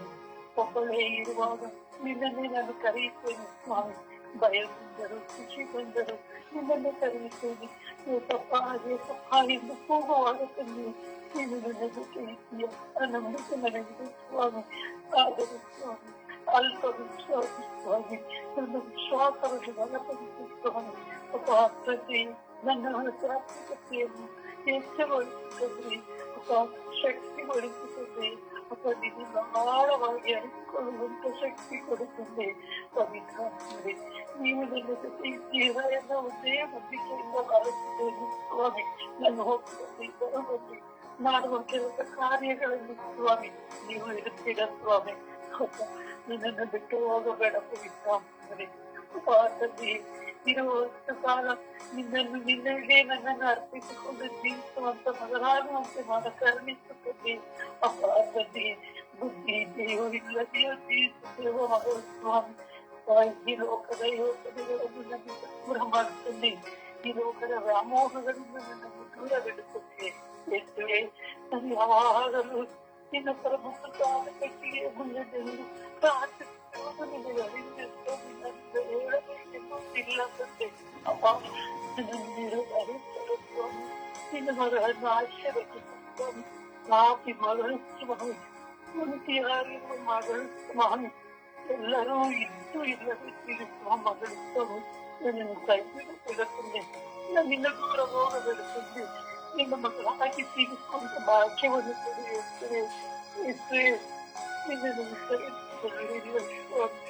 ಒಬ್ಬಳೇ ಇರುವಾಗ ನಿನ್ನನ್ನೇ ನಾನು ಕರೆಯುತ್ತೇನೆ ಸ್ವಾಮಿ. ಭಯ ಬಂದರು, ಖುಷಿ ಬಂದರು ನಿನ್ನನ್ನೇ ಕರೆಯುತ್ತೇನೆ. ಏಸಪ್ಪ ಎಂದು ಕೂಗುವಾಗ ತಂದೆ, ನೀನು ನನ್ನ ಜೊತೆ ಇದ್ದೀಯ ಆ ನಂಬಿಕೆ ನನಗಿದೆ ಸ್ವಾಮಿ. ಆದರೆ ಸ್ವಾಮಿ, ಅಲ್ಪ ವಿಶ್ವಾಸ ಸ್ವಾಮಿ, ನನ್ನ ವಿಶ್ವಾಸವನ್ನು ಬಲಪಡಿಸಿ ಸ್ವಾಮಿ. ಅಪ್ಪ ಪ್ರತಿ ನನ್ನ ಆಧ್ಯಾತ್ಮಿಕತೆಯನ್ನು ಹೆಚ್ಚುಗೊಳಿಸುತ್ತದೆ. ಅಪ್ಪ ಶಕ್ತಿಗೊಳಿಸುತ್ತದೆ. ಅಪ್ಪ ನಿನ್ನ ಆಳವಾಗಿ ಅರಿತುಕೊಳ್ಳುವಂತ ಶಕ್ತಿ ಕೊಡುತ್ತದೆ. ಪವಿತ್ರಾತ್ಮರೇ, ನೀವು ನನ್ನ ಜೊತೆ ಇದ್ದೀರಾ ಎನ್ನ ಒಂದೇ ನಂಬಿಕೆಯಿಂದ ಬಾಳುತ್ತಿದ್ದೇನೆ ಸ್ವಾಮಿ. ನನ್ನ ಹೋಗುತ್ತದೆ ಬರುವಂತೆ ಮಾಡುವ ಕೆಲಸ ಕಾರ್ಯಗಳಲ್ಲಿ ಸ್ವಾಮಿ ನೀವು ಇರುತ್ತೀರ ಸ್ವಾಮಿ. ಅಪ್ಪ, ನಿನ್ನನ್ನು ಬಿಟ್ಟು ಹೋಗಬೇಡ ಪವಿತ್ರಾತ್ಮರೇ. ಅಪ್ಪ ತಂದೆ, ಇರುವಷ್ಟು ಕಾಲ ನಿನ್ನನ್ನು ನಿನ್ನಗೆ ನನ್ನನ್ನು ಅರ್ಪಿಸಿಕೊಂಡು ಜೀವಿಸುವಂತ ಮಗನಾಗುವಂತೆ ನಾನು ಕರುಣಿಸುತ್ತದೆ. ಅಪ್ಪ ತಂದೆ, ಬುದ್ಧಿ ದೇವ ಇಲ್ಲದೆಯೋ ಜೀವಿಸುತ್ತೇವೋ ಮಗಳು ಸ್ವಾಮಿ. ಈ ಲೋಕದ ಯೋಚನೆಗಳನ್ನು ನನ್ನಿಂದ ದೂರ ಮಾಡುತ್ತದೆ. ಈ ಲೋಕದ ವ್ಯಾಮೋಹಗಳಿಂದ ನನ್ನನ್ನು ದೂರವಿಡುತ್ತದೆ. ಯೇಸುವೇ, ನಾನು ಯಾವಾಗಲೂ ನಿನ್ನ ಪ್ರಮುಖ ಕಟ್ಟಿಗೆ ಮುಂದೆ ಪ್ರಾರ್ಥಿಸುವುದು ನಿನಗೆ ಅರಿವಿತ್ತು. ನಿನ್ನಿಂದ ಹೇಳಬೇಕೆನ್ನುವುದಿಲ್ಲ ತಂದೆ. ಅಪ್ಪ, ನನ್ನನ್ನು ಸ್ವಾಮಿ ನಿನ್ನ ಮಗಳನ್ನು ಆಶೀರ್ವದಿಸು ಸ್ವಾಮಿ. ಪಾಪಿ ಮಗಳು ಸ್ವಾಮಿ, ಕುಂತಿಯಾಗಿರುವ ಮಗಳು ಸ್ವಾಮಿ, ಎಲ್ಲರೂ ಇದ್ದು ಇಲ್ಲದೆ ತಿಳಿಸುವ ಮಗಳು ಸ್ವಾಮಿ. ನನ್ನನ್ನು ಕೈ ಬಿಡುತ್ತಿರುತ್ತದೆ, ನನ್ನಿಂದ ದೂರ ಹೋಗಬೇಡುತ್ತದೆ. ನಿನ್ನ ಮಗಳಾಗಿ ತಿಳಿಸುವಂತ ಭಾಗ್ಯವನ್ನು ಪಡೆಯುತ್ತೇವೆ. ನಿನ್ನನ್ನು ಕರೆದುಕೊಳ್ಳಲಿಲ್ಲ ಸ್ವಾಮಿ.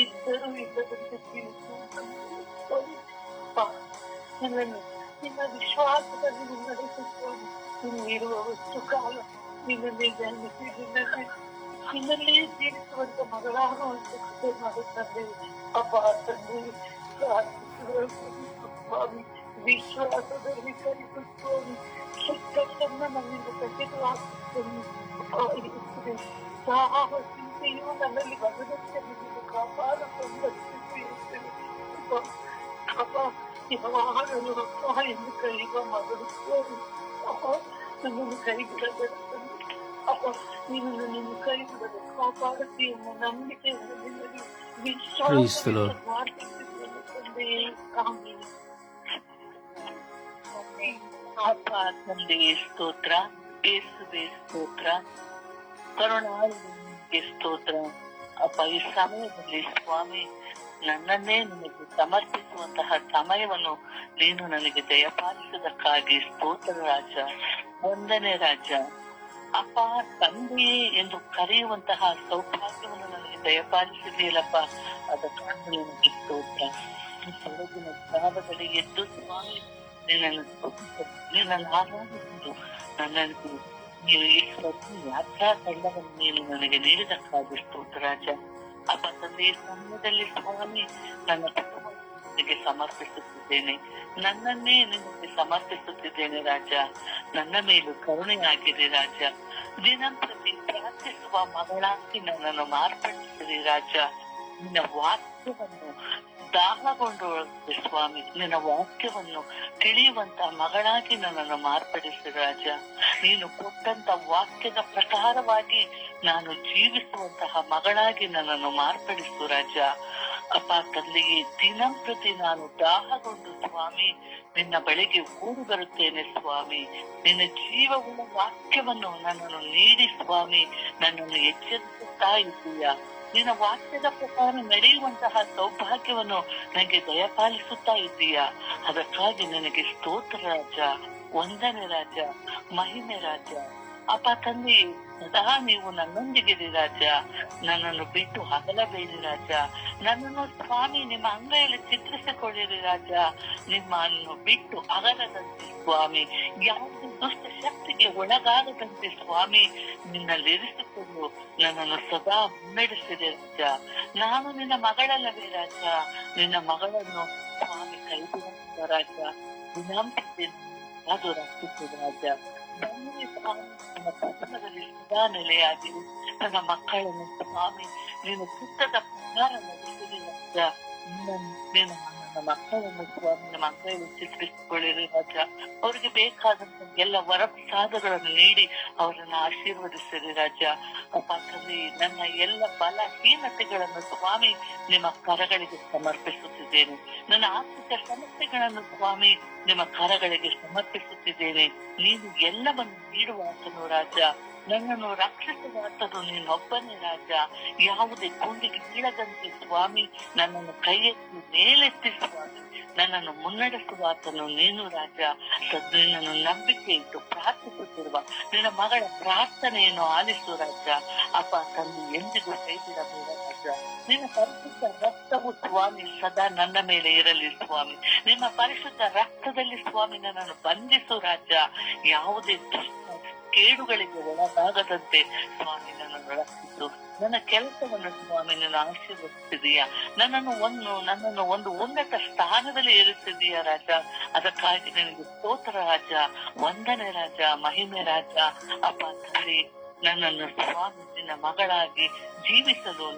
ಇದ್ದರೂ ಇಲ್ಲದಂತೆ ತಿಳಿಸುವಂತ ಸ್ವಾಮಿ. ನನ್ನನ್ನು ನಿನ್ನ ವಿಶ್ವಾಸದಲ್ಲಿ ನಡೆಸುತ್ತಾನೆ. ನೀನಿರುವಷ್ಟು ಕಾಲ ನಿನ್ನನ್ನೇ ಧ್ಯಾನಿಸಿ ನಿನ್ನಲ್ಲೇ ಜೀವಿಸುವಂತ ಮಗಳಾಗುವಂತ ಕೃಪೆ ಮಾಡುತ್ತದೆ. ಅಪ್ಪ ತಂದೆ, ಪ್ರಾರ್ಥಿಸುವ ಸ್ವಾಮಿ, ವಿಶ್ವಾಸದಲ್ಲಿ ಕಲಿತು ಸ್ವಾಮಿ, ಕೆಟ್ಟದ್ದನ್ನ ನನ್ನಿಂದ ತೆಗೆದು ಹಾಕುತ್ತದೆ. ಯಾವ ಚಿಂತೆಯೂ ನನ್ನಲ್ಲಿ ಬರದಂತೆ ನಿನ್ನನ್ನು ಕಾಪಾಡಿಕೊಂಡು ರಕ್ಷಿಸುತ್ತೇನೆ. ಅಪ್ಪ, ಯಾವಾಗಲೂ ಅಪ್ಪ ಎಂದು ಕರೆಯುವ ಮಗಳು ಸ್ವಾಮಿ. ಅಪ್ಪ, ನನ್ನನ್ನು ಕೈ ಬಿಡಬೇಕು ಅಪ್ಪ. ನೀನು ನನ್ನನ್ನು ಕೈ ಬಿಡಲು ಕಾಪಾಡುತ್ತೀ ಎಂಬ ನಂಬಿಕೆಯನ್ನು ನಿನ್ನಲ್ಲಿ ವಿಶ್ವಾಸದಿಂದ ಪ್ರಾರ್ಥಿಸುತ್ತೇನೆ ತಂದೆಯೇ. ಆಮೆನ್. ಅಪ್ಪ ತಂದೆಗೆ ಸ್ತೋತ್ರ, ಯೇಸುವೆ ಸ್ತೋತ್ರ, ಕರುಣಾಳುವಿಗೆ ಸ್ತೋತ್ರ. ಅಪ್ಪ, ಈ ಸಮಯದಲ್ಲಿ ಸ್ವಾಮಿ ನನ್ನನ್ನೇ ನಿನಗೆ ಸಮರ್ಪಿಸುವಂತಹ ಸಮಯವನ್ನು ನೀನು ನನಗೆ ದಯಪಾಲಿಸುವುದಕ್ಕಾಗಿ ಸ್ತೋತ್ರ ರಾಜ, ವಂದನೆ ರಾಜ. ಅಪ್ಪ, ತಂದೆಯೇ ಎಂದು ಕರೆಯುವಂತಹ ಸೌಭಾಗ್ಯವನ್ನು ನನಗೆ ದಯಪಾಲಿಸಿದೆಯಲ್ಲಪ್ಪ, ಅದಕ್ಕಾಗಿ ನಿನಗೆ ಸ್ತೋತ್ರ. ಈ ಹೊರಗಿನ ಜಾಗದಲ್ಲಿ ಎದ್ದು ಸ್ವಾಮಿ ನಿನ್ನನ್ನು ಆರಾಧಿಸುವುದು ನನ್ನನ್ನು ನೀವು ಈ ಯಾತ್ರಾ ತಂಡವನ್ನು ನೀನು ನನಗೆ ನೀಡಿದಕ್ಕಾಗಿ ಸ್ತೋತ್ರ ರಾಜ. ಅಪ್ಪ ತಂದೆ, ಈ ಸಮಯದಲ್ಲಿ ಸ್ವಾಮಿ ನನ್ನ ಕುಟುಂಬಕ್ಕೆ ಸಮರ್ಪಿಸುತ್ತಿದ್ದೇನೆ, ನನ್ನನ್ನೇ ನಿನಗೆ ಸಮರ್ಪಿಸುತ್ತಿದ್ದೇನೆ ರಾಜ. ನನ್ನ ಮೇಲೂ ಕರುಣೆಯಾಗಿದೆ ರಾಜ. ದಿನಂಪ್ರತಿ ಪ್ರಾರ್ಥಿಸುವ ಮಗಳಾಗಿ ನನ್ನನ್ನು ಮಾರ್ಪಡಿಸಿರಿ ರಾಜ. ನಿನ್ನ ವಾಕ್ಯವನ್ನು ದಾಹಗೊಂಡು ಸ್ವಾಮಿ, ನಿನ್ನ ವಾಕ್ಯವನ್ನು ತಿಳಿಯುವಂತ ಮಗಳಾಗಿ ನನ್ನನ್ನು ಮಾರ್ಪಡಿಸಿ ರಾಜ. ನೀನು ಕೊಟ್ಟಂತ ವಾಕ್ಯದ ಪ್ರಕಾರವಾಗಿ ನಾನು ಜೀವಿಸುವಂತಹ ಮಗಳಾಗಿ ನನ್ನನ್ನು ಮಾರ್ಪಡಿಸು ರಾಜ. ಅಪ್ಪ ತಂದೆಗೆ ದಿನಂಪ್ರತಿ ನಾನು ದಾಹಗೊಂಡು ಸ್ವಾಮಿ ನಿನ್ನ ಬಳಿಗೆ ಓಡಿ ಬರುತ್ತೇನೆ ಸ್ವಾಮಿ. ನಿನ್ನ ಜೀವವುಳ್ಳ ವಾಕ್ಯವನ್ನು ನನ್ನನ್ನು ನೀಡಿ ಸ್ವಾಮಿ ನನ್ನನ್ನು ಎಚ್ಚರಿಸುತ್ತಾ ಇದ್ದೀಯ. ನಿನ್ನ ವಾಕ್ಯದ ಪ್ರಕಾರ ನಡೆಯುವಂತಹ ಸೌಭಾಗ್ಯವನ್ನು ನನಗೆ ದಯಪಾಲಿಸುತ್ತಾ ಇದ್ದೀಯ. ಅದಕ್ಕಾಗಿ ನನಗೆ ಸ್ತೋತ್ರ ರಾಜ, ವಂದನೆ ರಾಜ, ಮಹಿಮೆ ರಾಜ. ಅಪ್ಪ ತಂದೆ, ಸದಾ ನೀವು ನನ್ನೊಂದಿಗಿರಿ ರಾಜ. ನನ್ನನ್ನು ಬಿಟ್ಟು ಅಗಲಬೇಡಿ ರಾಜ. ನನ್ನನ್ನು ಸ್ವಾಮಿ ನಿಮ್ಮ ಅಂಗೈಯಲ್ಲಿ ಚಿತ್ರಿಸಿಕೊಳ್ಳಿರಿ ರಾಜ. ನಿಮ್ಮನ್ನು ಬಿಟ್ಟು ಅಗಲದಂತೆ ಸ್ವಾಮಿ, ಯಾವುದೇ ದುಷ್ಟ ಶಕ್ತಿಗೆ ಒಳಗಾಗದಂತೆ ಸ್ವಾಮಿ ನಿನ್ನಲ್ಲಿರಿಸಿಕೊಂಡು ನನ್ನನ್ನು ಸದಾ ಮುನ್ನಡೆಸಿದೆ ರಾಜ. ನಾನು ನಿನ್ನ ಮಗಳಲ್ಲವೇ ರಾಜ. ನಿನ್ನ ಮಗಳನ್ನು ಸ್ವಾಮಿ ಕೈ ಬಿಡುತ್ತಿದ್ದ ರಾಜ. ದಿನಾಂಪ್ರತಿ ಅದು ರಕ್ಷಿಸಿದ ರಾಜ. ನನ್ನ ಕುಟುಂಬದಲ್ಲಿ ಸದಾ ನೆಲೆಯಾಗಿರು. ನನ್ನ ಮಕ್ಕಳನ್ನು ಸ್ವಾಮಿ ನೀನು ಚಿತ್ತದ ಪ್ರಕಾರ ನಡೆಸಿರಿ ರಾಜ. ನೀನು ನನ್ನ ಮಕ್ಕಳನ್ನು ಸ್ವಾಮಿ ನಮ್ಮ ಅಂಗೈಯಲ್ಲಿ ಚಿತ್ರಿಸಿಕೊಳ್ಳಿರಿ ರಾಜ. ಅವರಿಗೆ ಬೇಕಾದಂತ ಎಲ್ಲ ವರಪ್ರಸಾದಗಳನ್ನು ನೀಡಿ ಅವರನ್ನು ಆಶೀರ್ವದಿಸಿರಿ ರಾಜ. ಅಪ್ಪ ತಂದೆ, ನನ್ನ ಎಲ್ಲ ಬಲಹೀನತೆಗಳನ್ನು ಸ್ವಾಮಿ ನಿಮ್ಮ ಕರಗಳಿಗೆ ಸಮರ್ಪಿಸುತ್ತಿದ್ದೇನೆ. ನನ್ನ ಆರ್ಥಿಕ ಸಮಸ್ಯೆಗಳನ್ನು ಸ್ವಾಮಿ ನಿಮ್ಮ ಕರಗಳಿಗೆ ಸಮರ್ಪಿಸುತ್ತಿದ್ದೇನೆ. ನೀನು ಎಲ್ಲವನ್ನು ನೀಡುವಾತನು ರಾಜ. ನನ್ನನ್ನು ರಕ್ಷಿಸುವಾತನು ನೀನೊಬ್ಬನೇ ರಾಜ. ಯಾವುದೇ ಕೊಂಡಿಗೆ ಬೀಳದಂತೆ ಸ್ವಾಮಿ ನನ್ನನ್ನು ಕೈ ಎತ್ತಿ ಮೇಲೆತ್ತಿ ಸ್ವಾಮಿ ನನ್ನನ್ನು ಮುನ್ನಡೆಸುವಾತನು ನೀನು ರಾಜ. ನಿನ್ನನ್ನು ನಂಬಿಕೆ ಇಟ್ಟು ಪ್ರಾರ್ಥಿಸುತ್ತಿರುವ ನಿನ್ನ ಮಗಳ ಪ್ರಾರ್ಥನೆಯನ್ನು ಆಲಿಸು ರಾಜ. ಅಪ್ಪ ತಂದೆ, ಎಂದಿಗೂ ಕೈ ಬಿಡಬೇಡ ರಾಜ. ನಿನ್ನ ಪರಿಶುದ್ಧ ರಕ್ತವು ಸ್ವಾಮಿ ಸದಾ ನನ್ನ ಮೇಲೆ ಇರಲಿ ಸ್ವಾಮಿ. ನಿಮ್ಮ ಪರಿಶುದ್ಧ ರಕ್ತದಲ್ಲಿ ಸ್ವಾಮಿ ನನ್ನನ್ನು ಬಂಧಿಸು ರಾಜ. ಯಾವುದೇ ಕೇಡುಗಳಿಗೆ ಒಳಗಾಗದಂತೆ ಸ್ವಾಮಿ ನನ್ನನ್ನು ರಕ್ಷಿಸು. ನನ್ನ ಕೆಲಸವನ್ನು ಸ್ವಾಮಿ ನೀನು ಆಶೀರ್ವದಿಸಿದೀಯ. ನನ್ನನ್ನು ಒಂದು ಉನ್ನತ ಸ್ಥಾನದಲ್ಲಿ ಇರಿಸಿದೀಯ ರಾಜ. ಅದಕ್ಕಾಗಿ ನನಗೆ ಸ್ತೋತ್ರ ರಾಜ, ವಂದನೆ ರಾಜ, ಮಹಿಮೆ ರಾಜ. ಅಪ್ಪ ತಂದೆ, ನನ್ನನ್ನು ಸ್ವಾಮಿ ನಿನ್ನ ಮಗಳಾಗಿ ಜೀವಿಸಲು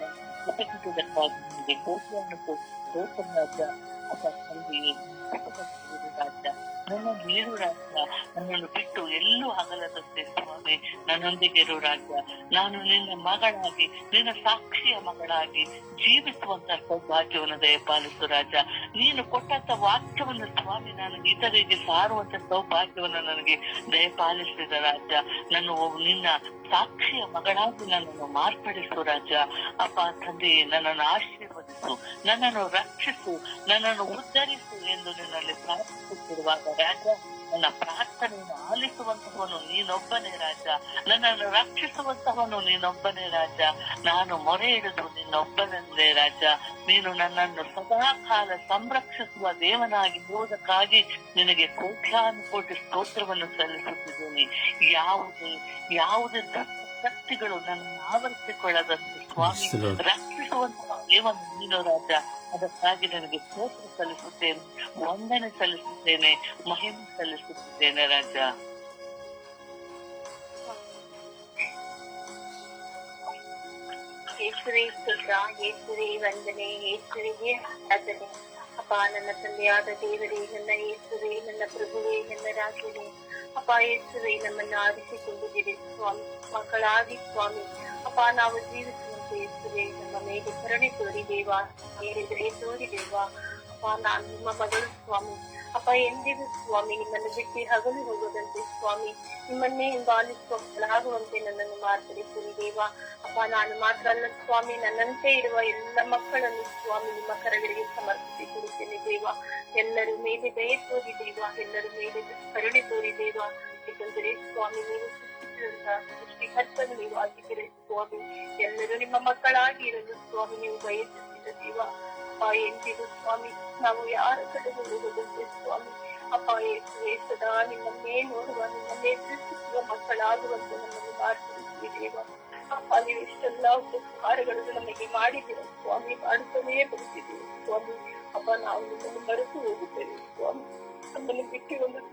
ಒಪ್ಪಿಸುವುದಕ್ಕಾಗಿ ನಿನಗೆ ಕೋಟ್ಯಾನು ಸ್ತೋತ್ರ ರಾಜ. ಅಪ್ಪ ತಂದೆಯೇ, ರಾಜ ನನ್ನ ನೀರು ರಾಜ. ನನ್ನನ್ನು ಬಿಟ್ಟು ಎಲ್ಲೂ ಆಗಲದಂತೆ ಸ್ವಾಮಿ ನನ್ನೊಂದಿಗೆ ಇರು ರಾಜ. ನಾನು ನಿನ್ನ ಮಗಳಾಗಿ, ನಿನ್ನ ಸಾಕ್ಷಿಯ ಮಗಳಾಗಿ ಜೀವಿಸುವಂತ ಸೌಭಾಗ್ಯವನ್ನು ದಯಪಾಲಿಸು ರಾಜ. ನೀನು ಕೊಟ್ಟಂತ ವಾಕ್ಯವನ್ನು ಸ್ವಾಮಿ ನನಗೆ ಇತರರಿಗೆ ಸಾರುವಂತ ಸೌಭಾಗ್ಯವನ್ನು ನನಗೆ ದಯಪಾಲಿಸಿದ ರಾಜ. ನಿನ್ನ ಸಾಕ್ಷಿಯ ಮಗಳಾಗಿ ನನ್ನನ್ನು ಮಾರ್ಪಡಿಸು ರಾಜ. ಅಪ್ಪ ತಂದೆ, ನನ್ನನ್ನು ಆಶೀರ್ವದಿಸು, ನನ್ನನ್ನು ರಕ್ಷಿಸು, ನನ್ನನ್ನು ಉದ್ಧರಿಸು ಎಂದು ನಿನ್ನಲ್ಲಿ ಪ್ರಾರ್ಥಿಸುತ್ತಿರುವಾಗ ರಾಜ, ನನ್ನ ಪ್ರಾರ್ಥನೆಯನ್ನು ಆಲಿಸುವಂತಹವನು ನೀನೊಬ್ಬನೇ ರಾಜ. ನನ್ನನ್ನು ರಕ್ಷಿಸುವಂತಹವನು ನೀನೊಬ್ಬನೇ ರಾಜ. ನಾನು ಮೊರೆ ಹಿಡಿದು ನಿನ್ನೊಬ್ಬನಂದೇ ರಾಜ. ನೀನು ನನ್ನನ್ನು ಸದಾ ಕಾಲ ಸಂರಕ್ಷಿಸುವ ದೇವನಾಗಿ ಇರುವುದಕ್ಕಾಗಿ ನಿನಗೆ ಕೋಟ್ಯಾನುಕೋಟಿ ಸ್ತೋತ್ರವನ್ನು ಸಲ್ಲಿಸುತ್ತಿದ್ದೇನೆ. ಯಾವುದೇ ಶಕ್ತಿಗಳು ನನ್ನನ್ನು ಆವರಿಸಿಕೊಳ್ಳದಂತೆ ಸ್ವಾಮಿ ರಕ್ಷಿಸುವಂತಹ ದೇವನು ನೀನು ರಾಜ. ಅದಕ್ಕಾಗಿ ನನಗೆ ಸ್ತೋತ್ರ ಸಲ್ಲಿಸುತ್ತೇನೆ, ವಂದನೆ ಸಲ್ಲಿಸುತ್ತೇನೆ, ಮಹಿಮೆ ಸಲ್ಲಿಸುತ್ತಿದ್ದೇನೆ ರಾಜ. ಯೇಸುವೇ ಸ್ತೋತ್ರ, ಯೇಸುವೇ ವಂದನೆ, ಯೇಸುವಿಗೆ ಆರಾಧನೆ. ಅಪ್ಪ, ನನ್ನ ತಂದೆಯಾದ ದೇವರೇ, ನನ್ನ ಯೇಸುವೇ, ನನ್ನ ಪ್ರಭುವೇ, ನನ್ನ ರಾಜನೇ, ಅಪ್ಪ ಯೇಸುವೇ, ನಮ್ಮನ್ನು ಆರಿಸಿಕೊಂಡಿದ್ದೀರಿ ಸ್ವಾಮಿ, ಮಕ್ಕಳಾಗಿ ಸ್ವಾಮಿ. ಅಪ್ಪ, ನಾವು ಜೀವಿಸುವಂತೆ ಯೇಸುವೇ ನಮ್ಮ ಮೇಲೆ ಕರುಣೆ ತೋರಿ ದೇವ, ಮೇಲಿದ್ರೆ ತೋರಿ ದೇವ. ಅಪ್ಪ, ನಾನು ನಿಮ್ಮ ಮಗಳು ಸ್ವಾಮಿ. ಅಪ್ಪ, ಎಂದಿಗೂ ಸ್ವಾಮಿ ನಿಮ್ಮನ್ನು ಬಿಟ್ಟು ಹಗಲು ಹೋಗದಂತೆ ಸ್ವಾಮಿ, ನಿಮ್ಮನ್ನೇ ಹಿಂಬಾಲಿಸುವ ಮಕ್ಕಳಾಗುವಂತೆ ನನ್ನನ್ನು ಮಾರ್ಪಡಿಸಿರಿ ದೇವ. ಅಪ್ಪ, ನಾನು ಮಾತ್ರ ಅಲ್ಲ ಸ್ವಾಮಿ, ನನ್ನಂತೆ ಇರುವ ಎಲ್ಲ ಮಕ್ಕಳನ್ನು ಸ್ವಾಮಿ ನಿಮ್ಮ ಕರಗಳಿಗೆ ಸಮರ್ಪಿಸಿ ಕೊಡುತ್ತೇನೆ ದೇವ. ಎಲ್ಲರ ಮೇಲೆ ದಯೆ ತೋರಿ ದೇವ, ಎಲ್ಲರ ಮೇಲೆ ಕರುಣೆ ತೋರಿ ದೇವ. ಏಕೆಂದರೆ ಸ್ವಾಮಿ, ನೀವು ಸೃಷ್ಟಿಸಿದಂತಹ ಸೃಷ್ಟಿಕರ್ತನು ನೀವು ಆಗಿದ್ದೀರಿ ಸ್ವಾಮಿ. ಎಲ್ಲರೂ ನಿಮ್ಮ ಮಕ್ಕಳಾಗಿ ಇರಲು ಸ್ವಾಮಿ ನೀವು ಬಯಸುತ್ತಿದ್ದ ದೇವ. ಅಪ್ಪ, ಎಂದಿಗೂ ಸ್ವಾಮಿ ನಾವು ಯಾರ ಕಡೆಗೂ ಹೋಗದಂತೆ ಸ್ವಾಮಿ. ಅಪ್ಪ ಯೇಸುವೇ, ಸದಾ ನಿಮ್ಮನ್ನೇ ನೋಡುವ, ನಿಮ್ಮನ್ನೇ ದೃಷ್ಟಿಸುವ ಮಕ್ಕಳಾಗುವಂತೆ ನಮ್ಮನ್ನು ಮಾರ್ಪಡಿಸಿ ದೇವ. ಅಪ್ಪ, ನೀವು ಇಷ್ಟೆಲ್ಲ ಉಪಕಾರಗಳನ್ನು ನಮಗೆ ಮಾಡಿದ್ದೀರ ಸ್ವಾಮಿ, ಮಾಡುತ್ತಲೇ ಬರುತ್ತಿದ್ದೀವಿ ಸ್ವಾಮಿ. ಅಪ್ಪ, ನಾವು ನಿಮ್ಮನ್ನು ಮರೆತು ಹೋಗುತ್ತೇವೆ ಸ್ವಾಮಿ, ನಮ್ಮನ್ನು ಬಿಟ್ಟು ಒಂದು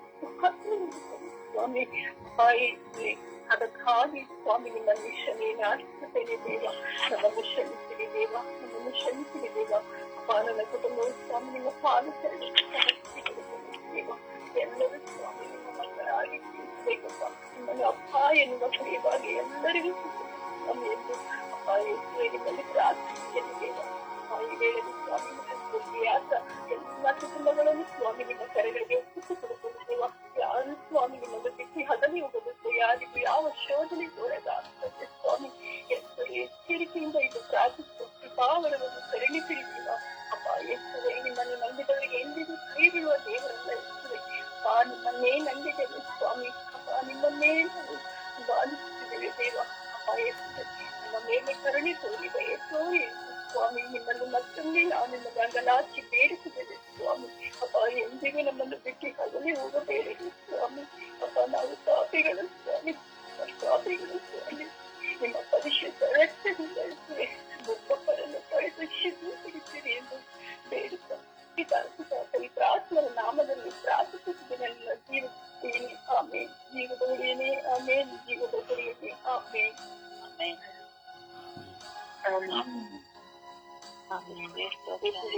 ಸ್ವಾಮಿ. ಅಪ್ಪ ಯೇಸುವೇ, ಅದಕ್ಕಾಗಿ ಸ್ವಾಮಿ ನಿಮ್ಮನ್ನು ಕ್ಷಮೆಯಾಚಿಸುತ್ತೇನೆ ದೇವ. ನಮ್ಮನ್ನು ಕ್ಷಮಿಸಿರಿ ದೇವ, ನಮ್ಮನ್ನು ಕ್ಷಮಿಸಿರಿ ದೇವ. ಅಪ್ಪ, ನನ್ನ ಕುಟುಂಬವು ಸ್ವಾಮಿ ನಿಮ್ಮ ಪಾಲಕರಿಗೆ ದೇವ. ಎಲ್ಲರೂ ಸ್ವಾಮಿ ನಿಮ್ಮ ಮಕ್ಕಳಾಗಿ ಜೀವಿಸಬೇಕಪ್ಪ. ನಿಮ್ಮನ್ನು ಅಪ್ಪ ಎನ್ನುವ ಪ್ರಿಯವಾಗಿ ಎಲ್ಲರಿಗೂ ಸ್ವಾಮಿ ಎಂದು ಅಪ್ಪ ಯೇಸುವೇ ನಿಮ್ಮಲ್ಲಿ ಪ್ರಾರ್ಥಿಸುತ್ತೇನೆ ದೇವ. ಈ ವೇಳೆಗೆ ಸ್ವಾಮಿ ಎಲ್ಲ ಕುಟುಂಬಗಳನ್ನು ಸ್ವಾಮಿ ನಿಮ್ಮ ಕರೆಗಳಿಗೆ ಒಪ್ಪಿಸಿಕೊಡುತ್ತೇನೆ ದೇವ. ಯಾರು ಸ್ವಾಮಿ ನಿಮ್ಮನ್ನು ಬಿಟ್ಟು ಹಗಲಿ ಹೋಗಬೇಕು, ಯಾರಿಗೂ ಯಾವ ಶೋಧನೆ ತೋರದಾಗುತ್ತೆ ಸ್ವಾಮಿ. ಎಚ್ಚರಿಕೆಯಿಂದ ಇದು ಪ್ರಾರ್ಥಿಸುವ ಕೃಪಾವರವನ್ನು ಕರುಣಿಸಿರಿ ದೇವ. ಅಪ್ಪ ಯೇಸುವೇ, ನಿಮ್ಮನ್ನು ನಂಬಿದವರಿಗೆ ಎಂದಿಗೂ ಕೈ ಬಿಡುವ ದೇವರಲ್ಲ ಯೇಸುವೇ. ಅಪ್ಪ, ನಿಮ್ಮನ್ನೇ ನಂಬಿದ್ದೇವೆ ಸ್ವಾಮಿ. ಅಪ್ಪ, ನಿಮ್ಮನ್ನೇ ನಾವು ಬಾಲಿಸುತ್ತಿದ್ದೇವೆ ದೇವ. ಅಪ್ಪ ಯೇಸುವೇ, ನಿಮ್ಮ ಮೇಲೆ ಕರುಣೆ ತೋರಿ ದಯೆ ತೋರಿ ಸ್ವಾಮಿ. ನಿಮ್ಮನ್ನು ಮತ್ತೊಮ್ಮೆ ನಾವು ನಿಮ್ಮ ಗಂಗಲಾಚಿ ಬೇಡಿಸಿದ್ದೇವೆ ಸ್ವಾಮಿ. ಅಪ್ಪ, ಎಂದಿಗೂ ನಮ್ಮನ್ನು ಬಿಟ್ಟು ಹಗಲಿ ಹೋಗಬೇಡಿ ಸ್ವಾಮಿ. ಅಪ್ಪ, ನಾವು ಪಾಪಿಗಳು ಸ್ವಾಮಿ, ಪಾಪಿಗಳು ಸ್ವಾಮಿ. ನಿಮ್ಮ ಪರಿಶುದ್ಧ ರಕ್ತದಿಂದ ಇರುತ್ತೇವೆ, ಒಬ್ಬೊಬ್ಬರನ್ನು ಪರಿಶುದ್ಧೀಕರಿಸಿರಿ ಎಂದು ಬೇಡುತ್ತಾ ಪವಿತ್ರಾತ್ಮರ ನಾಮದಲ್ಲಿ ಪ್ರಾರ್ಥಿಸುತ್ತಿದ್ದೇನೆ. ನನ್ನ ಜೀವಿಸುತ್ತೇನೆ. ಆಮೇಲೆ ಜೀವದ ಹೊಡೆಯನೇ, ಆಮೇಲೆ ಜೀವದ ಹೊಡೆಯನೇ, ಆಮೇಲೆ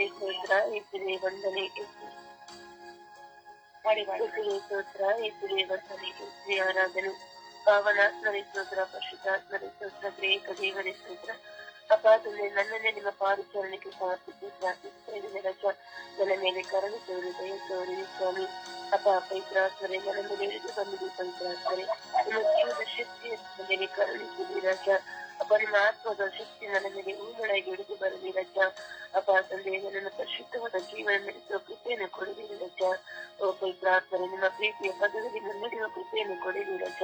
ಸ್ತೋತ್ರ, ಯೇಸುವೇ ವಂದನೆ, ಯೇಸುವೇ ಸ್ತೋತ್ರ, ಯೇಸುವೇ ವಂದನೆ, ಯೇಸುವೇ ಆರಾಧನೆ. ಪಾವನಾತ್ಮರೇ ಸ್ತೋತ್ರ, ಪರಿಶುದ್ಧಾತ್ಮರೇ ಸ್ತೋತ್ರ, ಪ್ರೇಕ ದೇವರೇ ಸ್ತೋತ್ರ. ಅಪ್ಪ ತಂದೆ, ನನ್ನನ್ನೇ ನಿಮ್ಮ ಪಾದಚರಣಕ್ಕೆ ಸಮರ್ಪಿಸಿ ಪ್ರಾರ್ಥಿಸುತ್ತೇನೆ ರಾಜ. ನನ್ನ ಮೇಲೆ ಕರುಣೆ ತೋರಿ ದಯೆ ತೋರಿ ಸ್ವಾಮಿ. ಅಪ್ಪ, ಪವಿತ್ರಾತ್ಮರೇ ನನ್ನ ಮೇಲೆ ಇಳಿದು ಬಂದಿದೆ ಪವಿತ್ರಾತ್ಮರೇ. ನಿಮ್ಮ ಜೀವದ ಶಕ್ತಿಯನ್ನು ನನ್ನ ಮೇಲೆ ಕರುಣಿಸಿದಿ ರಾಜ. ಅಪ್ಪ, ನಿಮ್ಮ ಆತ್ಮದ ಶಕ್ತಿ ನನ್ನ ಮೇಲೆ ಹೂಗಳಾಗಿ ಹಿಡಿದು ಬರಲಿ ರಾಜ. ಅಪ್ಪ ತಂದೆ, ನನ್ನ ಪರಿಶುದ್ಧವಾದ ಜೀವನ ನಡೆಸುವ ಕೃಪೆಯನ್ನು ಕೊಡಿರಿ ರಾಜ. ಓ ಪವಿತ್ರಾತ್ಮರೇ, ನಿಮ್ಮ ಪ್ರೀತಿಯ ಪದದಲ್ಲಿ ಮುನ್ನಡೆಯುವ ಕೃಪೆಯನ್ನು ಕೊಡಿರಿ ರಾಜ.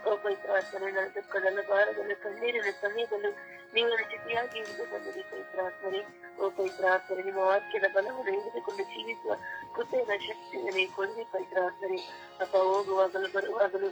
ಓ ಪವಿತ್ರಾತ್ಮರೇ, ನನ್ನ ದುಃಖದಲ್ಲ, ಭಾರದಲ್ಲ, ಕಣ್ಣೀರಿನ ಸಮಯದಲ್ಲೂ ನೀವು ನನ್ನ ಜೊತೆಯಾಗಿ ಹಿಡಿದು ಬಂದಿರಿ ಪವಿತ್ರಾತ್ಮರೇ. ಓ ಪವಿತ್ರಾತ್ಮರೇ, ನಿಮ್ಮ ವಾಕ್ಯದ ಬಲವನ್ನು ಹಿಡಿದುಕೊಂಡು ಜೀವಿಸುವ ಕೃಪೆಯ ಶಕ್ತಿಯನ್ನು ನೀವು ಕೊಡಿರಿ ಪವಿತ್ರಾತ್ಮರೇ. ಅಪ್ಪ, ಹೋಗುವಾಗಲೂ ಬರುವಾಗಲೂ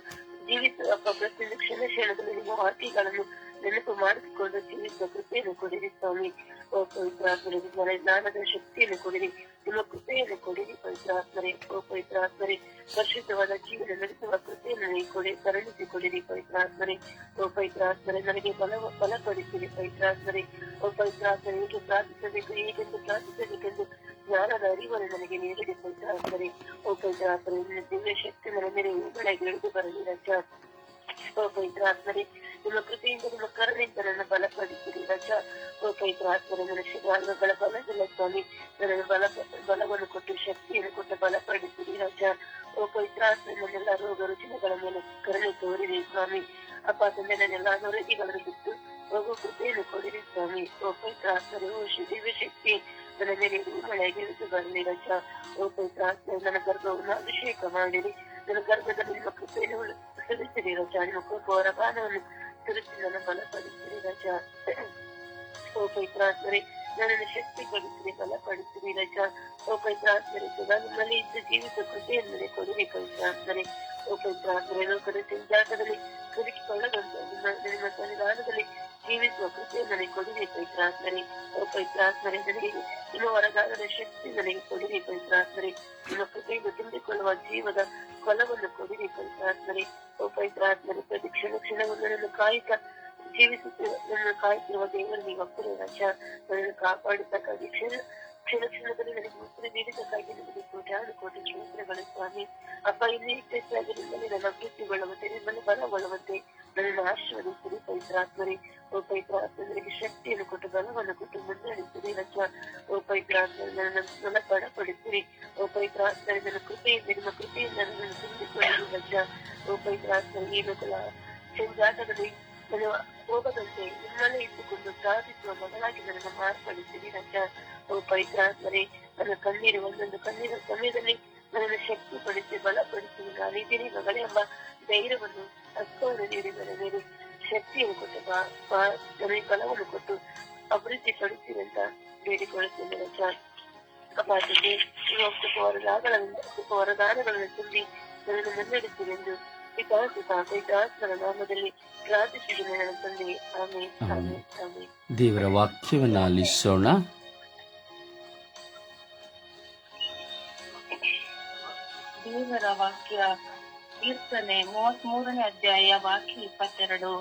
ಜೀವಿಸುವ ಅಪ್ಪ ಪ್ರತಿಯೊಂದು ಕ್ಷಣದಲ್ಲಿ ನಿಮ್ಮ ವಾಕ್ಯಗಳನ್ನು ನೆನಪು ಮಾಡಿಸಿಕೊಂಡು ಜೀವಿಸುವ ಕೃಪೆಯನ್ನು ಕೊಡಿರಿ ಸ್ವಾಮಿ. ಓ ಪವಿತ್ರಾತ್ಮರೇ, ನಿಮ್ಮ ಜ್ಞಾನದ ಶಕ್ತಿಯನ್ನು ಕೊಡಿರಿ, ನಿಮ್ಮ ಕೃಪೆಯನ್ನು ಕೊಡಿರಿ ಪವಿತ್ರಾತ್ಮರೇ. ಓ ಪವಿತ್ರಾತ್ಮರೇ, ಪರಿಶುದ್ಧವಾದ ಜೀವನ ನಡೆಸುವ ಕೃಪೆಯನ್ನು ನೀವು ಕರುಣಿಸಿ ಕೊಡಿರಿ ಪವಿತ್ರಾತ್ಮರೇ. ಓ ಪವಿತ್ರಾತ್ಮರೇ, ನನಗೆ ಬಲಪಡಿಸಿರಿ ಪವಿತ್ರಾತ್ಮರೇ. ಓ ಪವಿತ್ರಾತ್ಮರೇ, ಹೇಗೆ ಪ್ರಾರ್ಥಿಸಬೇಕು, ಹೇಗೆಂದು ಪ್ರಾರ್ಥಿಸಬೇಕೆಂದು ಜ್ಞಾನದ ಅರಿವನ್ನು ನನಗೆ ನೀಡಿದೆ ಪವಿತ್ರಾತ್ಮರೇ. ಓ ಪವಿತ್ರಾತ್ಮರೇ, ನಿನ್ನ ದಿವ್ಯ ಶಕ್ತಿ ನನ್ನ ಮೇಲೆ ಹೂಗಳಾಗಿ ಹಿಡಿದು ಬರಲಿ ರಾಜ. ಓ ಪವಿತ್ರ ಆತ್ಮರೇ, ನಿಮ್ಮ ಕೃಪೆಯಿಂದ ನಿಮ್ಮ ಕರುಣೆಯಿಂದ ನನ್ನ ಬಲಪಡಿಸಿರಿ ರಾಜ. ಓ ಪವಿತ್ರ ಆತ್ಮರೇ, ನನ್ನ ಶಿವಾಂಗಗಳ ಬಲವಿಲ್ಲ ಸ್ವಾಮಿ, ನನ್ನ ಬಲವನ್ನು ಕೊಟ್ಟು ಶಕ್ತಿಯನ್ನು ಕೊಟ್ಟು ಬಲಪಡಿಸಿರಿ ರಾಜ. ಓ ಪವಿತ್ರ ಆತ್ಮರೇ, ನನ್ನೆಲ್ಲ ರೋಗ ರುಜಿನಗಳ ಮೇಲೆ ಕರುಣೆ ತೋರಿರಿ ಸ್ವಾಮಿ. ಅಪ್ಪ ತಂದೆ, ನನ್ನೆಲ್ಲ ಅನಾರೋಗ್ಯಗಳನ್ನು ಬಿಟ್ಟು ಹೋಗೋ ಕೃಪೆಯನ್ನು ಕೊಡಿರಿ ಸ್ವಾಮಿ. ಓ ಪವಿತ್ರ ಆತ್ಮರೇ, ಓ ದಿವ್ಯ ಶಕ್ತಿ ನನ್ನ ಮೇಲೆ ಮಳೆಗೆ ಬರಲಿ ರಾಜ. ಓ ಪವಿತ್ರ ಆತ್ಮರೇ, ನನ್ನ ಗರ್ಭವನ್ನು ಅಭಿಷೇಕ ಮಾಡಿರಿ. ನನ್ನ ಗರ್ಭದಲ್ಲಿ ನಿಮ್ಮ ಕೃಪೆಯನ್ನು ಸುರಿಸಿರಿ ರಾಜ. ನಿಮ್ಮ ಕೃಪಾ ವರದಾನವನ್ನು ಸುರಿಸಿ ನನ್ನ ಬಲಪಡಿಸಿರಿ ರಾಜ. ಓ ಪವಿತ್ರ ಆತ್ಮರೇ, ನನ್ನನ್ನು ಶಕ್ತಿ ಪಡಿಸಿರಿ, ಬಲಪಡಿಸಿರಿ ರಾಜ. ಓ ಪವಿತ್ರ ಆತ್ಮರೇ, ಸದಾ ನಿಮ್ಮಲ್ಲಿ ಇದ್ದು ಜೀವಿತ ಕೃಪೆಯನ್ನು ನನಗೆ ಕೊಡಿರಿ ಪವಿತ್ರ ಆತ್ಮರೇ. ಓ ಪವಿತ್ರ ಆತ್ಮರೇ, ಲೋಕದ ಸಂಜಾತದಲ್ಲಿ ಕುದುಕಿಕೊಳ್ಳದಂತೆ ನಿಮ್ಮ ಸನ್ನಿಧಾನದಲ್ಲಿ ಜೀವಿಸುವ ಕೃಪೆಯನ್ನು ನನಗೆ ಕೊಡಿರಿ ಪವಿತ್ರ ಆತ್ಮರೇ. ಓ ಪವಿತ್ರ ಆತ್ಮರೇ, ನನಗೆ ನಿಮ್ಮ ವರದಾನದ ಶಕ್ತಿ ನನಗೆ ಕೊಡಿರಿ ಪವಿತ್ರ ಆತ್ಮರೇ. ನಿಮ್ಮ ಕೃಪೆಯನ್ನು ತುಂಬಿಕೊಳ್ಳುವ ಜೀವದ ಫಲವನ್ನು ಕೊಡಿರಿ ಪವಿತ್ರ ಆತ್ಮರೇ. ಓ ಪವಿತ್ರ ಆತ್ಮರೇ, ಪ್ರತಿ ಕ್ಷಣವನ್ನು ನನ್ನನ್ನು ಕಾಯುತ್ತಿರುವ ದೇವರು ನೀವು ಒಬ್ಬರೇ ರಾಜ. ನನ್ನನ್ನು ಕಾಪಾಡಿದ್ದಕ್ಕಾಗಿ ಕ್ಷಣದಲ್ಲಿ ನನಗೆ ಉತ್ತರ ನೀಡಿದ್ದಕ್ಕಾಗಿ ನಿಮಗೆ ಕೋಟಿ ಕ್ಷೇತ್ರಗಳು ಸ್ವಾಮಿ. ಅಪ್ಪ, ಇಲ್ಲಿ ಹೆಚ್ಚಾಗಿ ನಿಮ್ಮಲ್ಲಿ ನನ್ನ ಅಭಿವೃದ್ಧಿಗೊಳ್ಳುವಂತೆ, ನಿಮ್ಮಲ್ಲಿ ಬಲಗೊಳ್ಳುವಂತೆ ನನ್ನನ್ನು ಆಶೀರ್ವದಿಸಿರಿ ಪವಿತ್ರ ಆತ್ಮರೇ. ಓ ಪವಿತ್ರ ಆತ್ಮರೇ, ನನಗೆ ಶಕ್ತಿಯನ್ನು ಕೊಟ್ಟು ಬಲವನ್ನು ಕೊಟ್ಟು ಮುನ್ನಡೆಸಿರಿ ರಾಜ. ಓ ಪವಿತ್ರ ಆತ್ಮರೇ, ನನ್ನ ಬಲಪಡಿಸಿರಿ. ಓ ಪವಿತ್ರ ಆತ್ಮರೇ, ನನ್ನ ಕೃಪೆಯಿಂದ ನಿಮ್ಮ ಕೃಪೆಯಿಂದ ನನ್ನನ್ನು ತುಂಬಿಕೊಳ್ಳಿರಿ ರಾಜ. ಓ ಪವಿತ್ರ ಆತ್ಮರೇ, ಈ ಲೋಕದ ಸಂಜಾತದಲ್ಲಿ ನಾನು ಹೋಗದಂತೆ ನಿಮ್ಮಲ್ಲೇ ಇಟ್ಟುಕೊಂಡು ಸಾಧಿಸುವ ಮಗಳಾಗಿ ನನ್ನನ್ನು ಮಾರ್ಪಡಿಸಿರಿ ರಾಜ. ಓ ಪವಿತ್ರ ಆತ್ಮರೇ, ನನ್ನ ಕಣ್ಣೀರು ಒಂದೊಂದು ಕಣ್ಣೀರ ಸಮಯದಲ್ಲಿ ನನ್ನನ್ನು ಶಕ್ತಿ ಪಡಿಸಿ ಬಲಪಡಿಸಿ ನಾನಿದ್ದೀನಿ ಮಗಳೇ ಎಂಬ ಧೈರ್ಯವನ್ನು ಹಸ್ತವನ್ನು ನೀಡಿ ನನ್ನ ಮೇಲೆ ಶಕ್ತಿಯನ್ನು ಕೊಟ್ಟು ನನಗೆ ಬಲವನ್ನು ಕೊಟ್ಟು ಅಭಿವೃದ್ಧಿ ಪಡಿಸಿರಿ ಅಂತ ಬೇಡಿಕೊಳ್ಳುತ್ತೇನೆ ರಾಜ. ಅಪ್ಪ ತಂದೆ, ವರದಾನಗಳನ್ನು ತುಂಬಿ ನನ್ನನ್ನು ಮುನ್ನಡೆಸಿರಿ ಎಂದು ಪಿತಾಸುತ ನಾಮದಲ್ಲಿ ಪ್ರಾರ್ಥಿಸಿದ್ದೇನೆ ನನ್ನ ತಂದೆ. ಆಮೇಲೆ ಆಮೇಲೆ ಆಮೇಲೆ. ದೇವರ ವಾಕ್ಯವನ್ನು ಆಲಿಸೋಣ. ದೇವರ ವಾಕ್ಯ ಕೀರ್ತನೆ 33ನೇ ಅಧ್ಯಾಯ ವಾಕ್ಯ 22.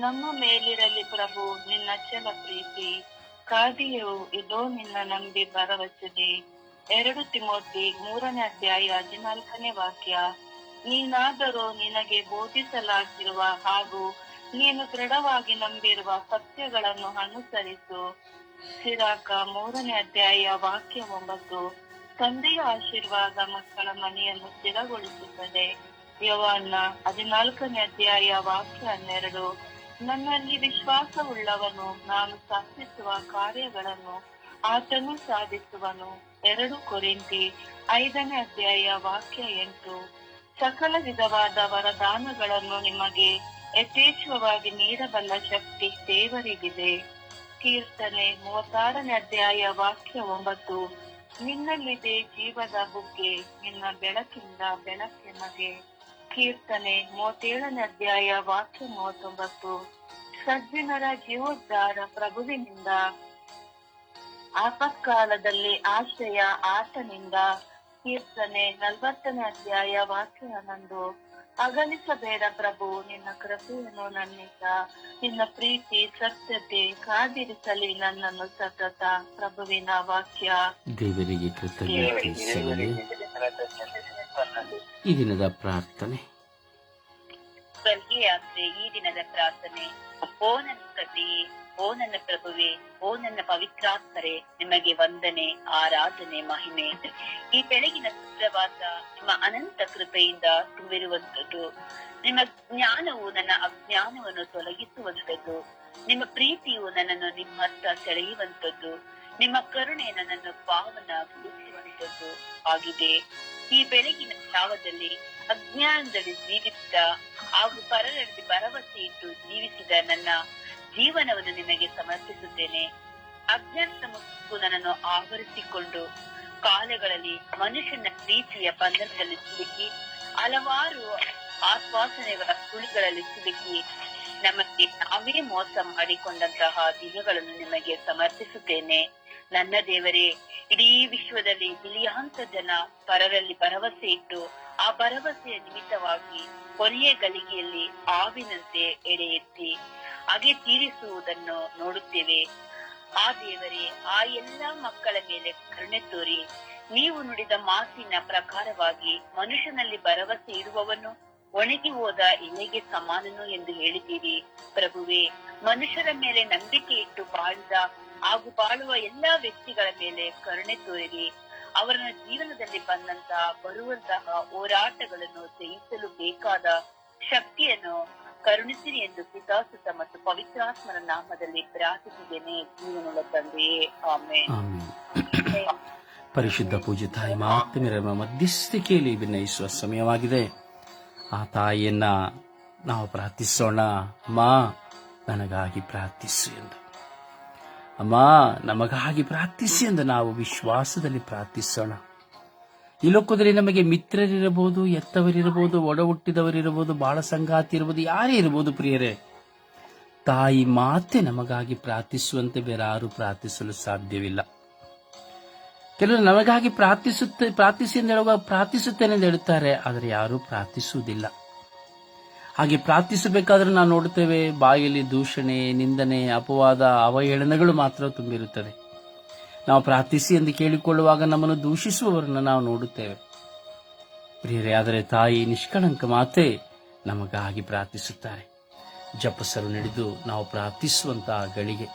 ನಮ್ಮ ಮೇಲಿರಲಿ ಪ್ರಭು ನಿನ್ನ ಅಚಲ ಪ್ರೀತಿ, ಕಾದಿಯು ಇದೋ ನಿನ್ನ ನಂಬಿ ಭರವಸದೆ. 2 ತಿಮೋಥಿ 3ನೇ ಅಧ್ಯಾಯ 14ನೇ ವಾಕ್ಯ. ನೀನಾದರೂ ನಿನಗೆ ಬೋಧಿಸಲಾಗಿರುವ ಹಾಗೂ ನೀನು ದೃಢವಾಗಿ ನಂಬಿರುವ ಸತ್ಯಗಳನ್ನು ಅನುಸರಿಸು. ಸಿರಾಕ 3ನೇ ಅಧ್ಯಾಯ ವಾಕ್ಯ 9. ತಂದೆಯ ಆಶೀರ್ವಾದ ಮಕ್ಕಳ ಮನೆಯನ್ನು ಸ್ಥಿರಗೊಳಿಸುತ್ತದೆ. ಯೋವಾನ 14ನೇ ಅಧ್ಯಾಯ ವಾಕ್ಯ 12. ನನ್ನಲ್ಲಿ ವಿಶ್ವಾಸವುಳ್ಳವನು ನಾನು ಸಾಧಿಸುವ ಕಾರ್ಯಗಳನ್ನು ಆತನು ಸಾಧಿಸುವನು. 2 ಕೊರಿಂಥಿ 5ನೇ ಅಧ್ಯಾಯ ವಾಕ್ಯ 8. ಸಕಲ ವಿಧವಾದ ವರದಾನಗಳನ್ನು ನಿಮಗೆ ಯಥೇಚ್ಛವಾಗಿ ನೀಡಬಲ್ಲ ಶಕ್ತಿ ದೇವರಿಗಿದೆ. ಕೀರ್ತನೆ 36ನೇ ಅಧ್ಯಾಯ ವಾಕ್ಯ 9. ನಿನ್ನಲ್ಲಿದೆ ಜೀವದ ಬುಗ್ಗೆ, ನಿನ್ನ ಬೆಳಕಿಂದ ಬೆಳಕಿನಗೆ. ಕೀರ್ತನೆ 37ನೇ ಅಧ್ಯಾಯ ವಾಕ್ಯ 39. ಸಜ್ಜನರ ಜೀವೋದ್ಧಾರ ಪ್ರಭುವಿನಿಂದ, ಆಪತ್ಕಾಲದಲ್ಲಿ ಆಶ್ರಯ ಆತನಿಂದ. ಕೀರ್ತನೆ 40ನೇ ಅಧ್ಯಾಯ ವಾಕ್ಯ 11. ಅಗಲಿಸಬೇಡ ಪ್ರಭು ನಿನ್ನ ಕೃಪೆಯನ್ನು ನನ್ನಿಂದ, ನಿನ್ನ ಪ್ರೀತಿ ಸತ್ಯತೆ ಕಾದಿರಿಸಲಿ ನನ್ನನ್ನು ಸತತ. ಪ್ರಭುವಿನ ವಾಕ್ಯ. ದೇವರಿಗೆ ಕೃತಜ್ಞತೆ ಸಲ್ಲಲಿ. ಈ ದಿನದ ಪ್ರಾರ್ಥನೆ. ಸ್ವರ್ಗೀಯ ಯಾತ್ರೆ ಈ ದಿನದ ಪ್ರಾರ್ಥನೆ. ಓ ನನ್ನ ಕಥೆಯೇ, ಓ ನನ್ನ ಪ್ರಭುವೆ, ಓ ನನ್ನ ಪವಿತ್ರಾತ್ಮರೇ, ನಿಮಗೆ ವಂದನೆ, ಆರಾಧನೆ, ಮಹಿಮೆ. ಈ ಬೆಳಗಿನ ಸುಪ್ರಭಾತ ನಿಮ್ಮ ಅನಂತ ಕೃಪೆಯಿಂದ ತುಂಬಿರುವಂತದ್ದು. ನಿಮ್ಮ ಜ್ಞಾನವು ನನ್ನ ಅಜ್ಞಾನವನ್ನು ತೊಲಗಿಸುವಂತದ್ದು. ನಿಮ್ಮ ಪ್ರೀತಿಯು ನನ್ನನ್ನು ನಿಮ್ಮತ್ತ ಸೆಳೆಯುವಂತದ್ದು. ನಿಮ್ಮ ಕರುಣೆ ನನ್ನನ್ನು ಪಾವನಗೊಳಿಸುವಂತದ್ದು ಆಗಿದೆ. ಈ ಬೆಳಗಿನ ಜಾವದಲ್ಲಿ ಅಜ್ಞಾನದಲ್ಲಿ ಜೀವಿಸಿದ ಹಾಗೂ ಪರರಲ್ಲಿ ಭರವಸೆ ಇಟ್ಟು ಜೀವಿಸಿದ ನನ್ನ ಜೀವನವನ್ನು ನಿಮಗೆ ಸಮರ್ಪಿಸುತ್ತೇನೆ. ಅಜ್ಞಾನದ ಮುಸುಕು ನನ್ನನ್ನು ಆವರಿಸಿಕೊಂಡು ಕಾಲಗಳಲ್ಲಿ ಮನುಷ್ಯನ ಪ್ರೀತಿಯ ಬಂಧನದಲ್ಲಿ ಸಿಲುಕಿ ಹಲವಾರು ಆಶ್ವಾಸನೆಗಳ ಸುಳಿಗಳಲ್ಲಿ ಸಿಲುಕಿ ನಮಗೆ ನಾವೇ ಮೋಸ ಮಾಡಿಕೊಂಡಂತಹ ದಿನಗಳನ್ನು ನಿಮಗೆ ಸಮರ್ಪಿಸುತ್ತೇನೆ. ನನ್ನ ದೇವರೇ, ಇಡೀ ವಿಶ್ವದಲ್ಲಿ ಬಿಲಿಯಾಂತ ಜನ ಪರರಲ್ಲಿ ಭರವಸೆ ಇಟ್ಟು ಆ ಭರವಸೆಯ ನಿಮಿತ್ತವಾಗಿ ಕೊನೆಯ ಗಳಿಗೆಯಲ್ಲಿ ಆವಿನಂತೆ ಎಡೆ ಎತ್ತಿ ಹಾಗೆ ತೀರಿಸುವುದನ್ನು ನೋಡುತ್ತೇವೆ. ಆ ದೇವರೇ, ಆ ಎಲ್ಲಾ ಮಕ್ಕಳ ಮೇಲೆ ಕರುಣೆ ತೋರಿ ನೀವು ನುಡಿದ ಮಾತಿನ ಪ್ರಕಾರವಾಗಿ ಮನುಷ್ಯನಲ್ಲಿ ಭರವಸೆ ಇಡುವವನು ಒಣಗಿ ಹೋದ ಎಲೆಗೆ ಸಮಾನನು ಎಂದು ಹೇಳಿದ್ದೀರಿ. ಪ್ರಭುವೇ, ಮನುಷ್ಯರ ಮೇಲೆ ನಂಬಿಕೆ ಇಟ್ಟು ಬಾಳುವ ಎಲ್ಲಾ ವ್ಯಕ್ತಿಗಳ ಮೇಲೆ ಕರುಣೆ ತೋರಿರಿ. ಅವರ ಜೀವನದಲ್ಲಿ ಬರುವಂತಹ ಹೋರಾಟಗಳನ್ನು ಜಯಿಸಲು ಬೇಕಾದ ಶಕ್ತಿಯನ್ನು ಕರುಣಿಸಿರಿ ಎಂದು ಪಿತಾಸುತ ಮತ್ತು ಪವಿತ್ರಾತ್ಮನ ನಾಮದಲ್ಲಿ ಪ್ರಾರ್ಥಿಸಿದ್ದೇನೆ, ಜೀವನದ ತಂದೆಯೇ, ಆಮೆನ್. ಪರಿಶುದ್ಧ ಪೂಜ್ಯ ತಾಯಿ ಮಾತೆಯರ ಮಧ್ಯಸ್ಥಿಕೆಯಲ್ಲಿ ವಿನಯಿಸುವ ಸಮಯವಾಗಿದೆ. ಆ ತಾಯಿಯನ್ನ ನಾವು ಪ್ರಾರ್ಥಿಸೋಣ. ಅಮ್ಮ, ನನಗಾಗಿ ಪ್ರಾರ್ಥಿಸು ಎಂದು. ಅಮ್ಮ, ನಮಗಾಗಿ ಪ್ರಾರ್ಥಿಸಿ ಎಂದು ನಾವು ವಿಶ್ವಾಸದಲ್ಲಿ ಪ್ರಾರ್ಥಿಸೋಣ. ಈ ಲೋಕದಲ್ಲಿ ನಮಗೆ ಮಿತ್ರರಿರಬಹುದು, ಎತ್ತವರಿರಬಹುದು, ಒಡ ಹುಟ್ಟಿದವರಿರಬಹುದು, ಬಾಳ ಸಂಗಾತಿ ಇರಬಹುದು, ಯಾರೇ ಇರಬಹುದು ಪ್ರಿಯರೇ, ತಾಯಿ ಮಾತೆ ನಮಗಾಗಿ ಪ್ರಾರ್ಥಿಸುವಂತೆ ಬೇರೆ ಯಾರು ಪ್ರಾರ್ಥಿಸಲು ಸಾಧ್ಯವಿಲ್ಲ. ಕೆಲವರು ನಮಗಾಗಿ ಪ್ರಾರ್ಥಿಸಿ ಎಂದು ಹೇಳುವಾಗ ಪ್ರಾರ್ಥಿಸುತ್ತೇನೆ ಎಂದು ಹೇಳುತ್ತಾರೆ, ಆದರೆ ಯಾರೂ ಪ್ರಾರ್ಥಿಸುವುದಿಲ್ಲ. ಹಾಗೆ ಪ್ರಾರ್ಥಿಸಬೇಕಾದ್ರೆ ನಾವು ನೋಡುತ್ತೇವೆ, ಬಾಯಲ್ಲಿ ದೂಷಣೆ, ನಿಂದನೆ, ಅಪವಾದ, ಅವಹೇಳನಗಳು ಮಾತ್ರ ತುಂಬಿರುತ್ತದೆ. ನಾವು ಪ್ರಾರ್ಥಿಸಿ ಎಂದು ಕೇಳಿಕೊಳ್ಳುವಾಗ ನಮ್ಮನ್ನು ದೂಷಿಸುವವರನ್ನು ನಾವು ನೋಡುತ್ತೇವೆ ಪ್ರಿಯರೇ. ಆದರೆ ತಾಯಿ ನಿಷ್ಕಳಂಕ ಮಾತೆ ನಮಗಾಗಿ ಪ್ರಾರ್ಥಿಸುತ್ತಾರೆ. ಜಪಸರು ನಡೆದು ನಾವು ಪ್ರಾರ್ಥಿಸುವಂತಹ ಗಳಿಗೆ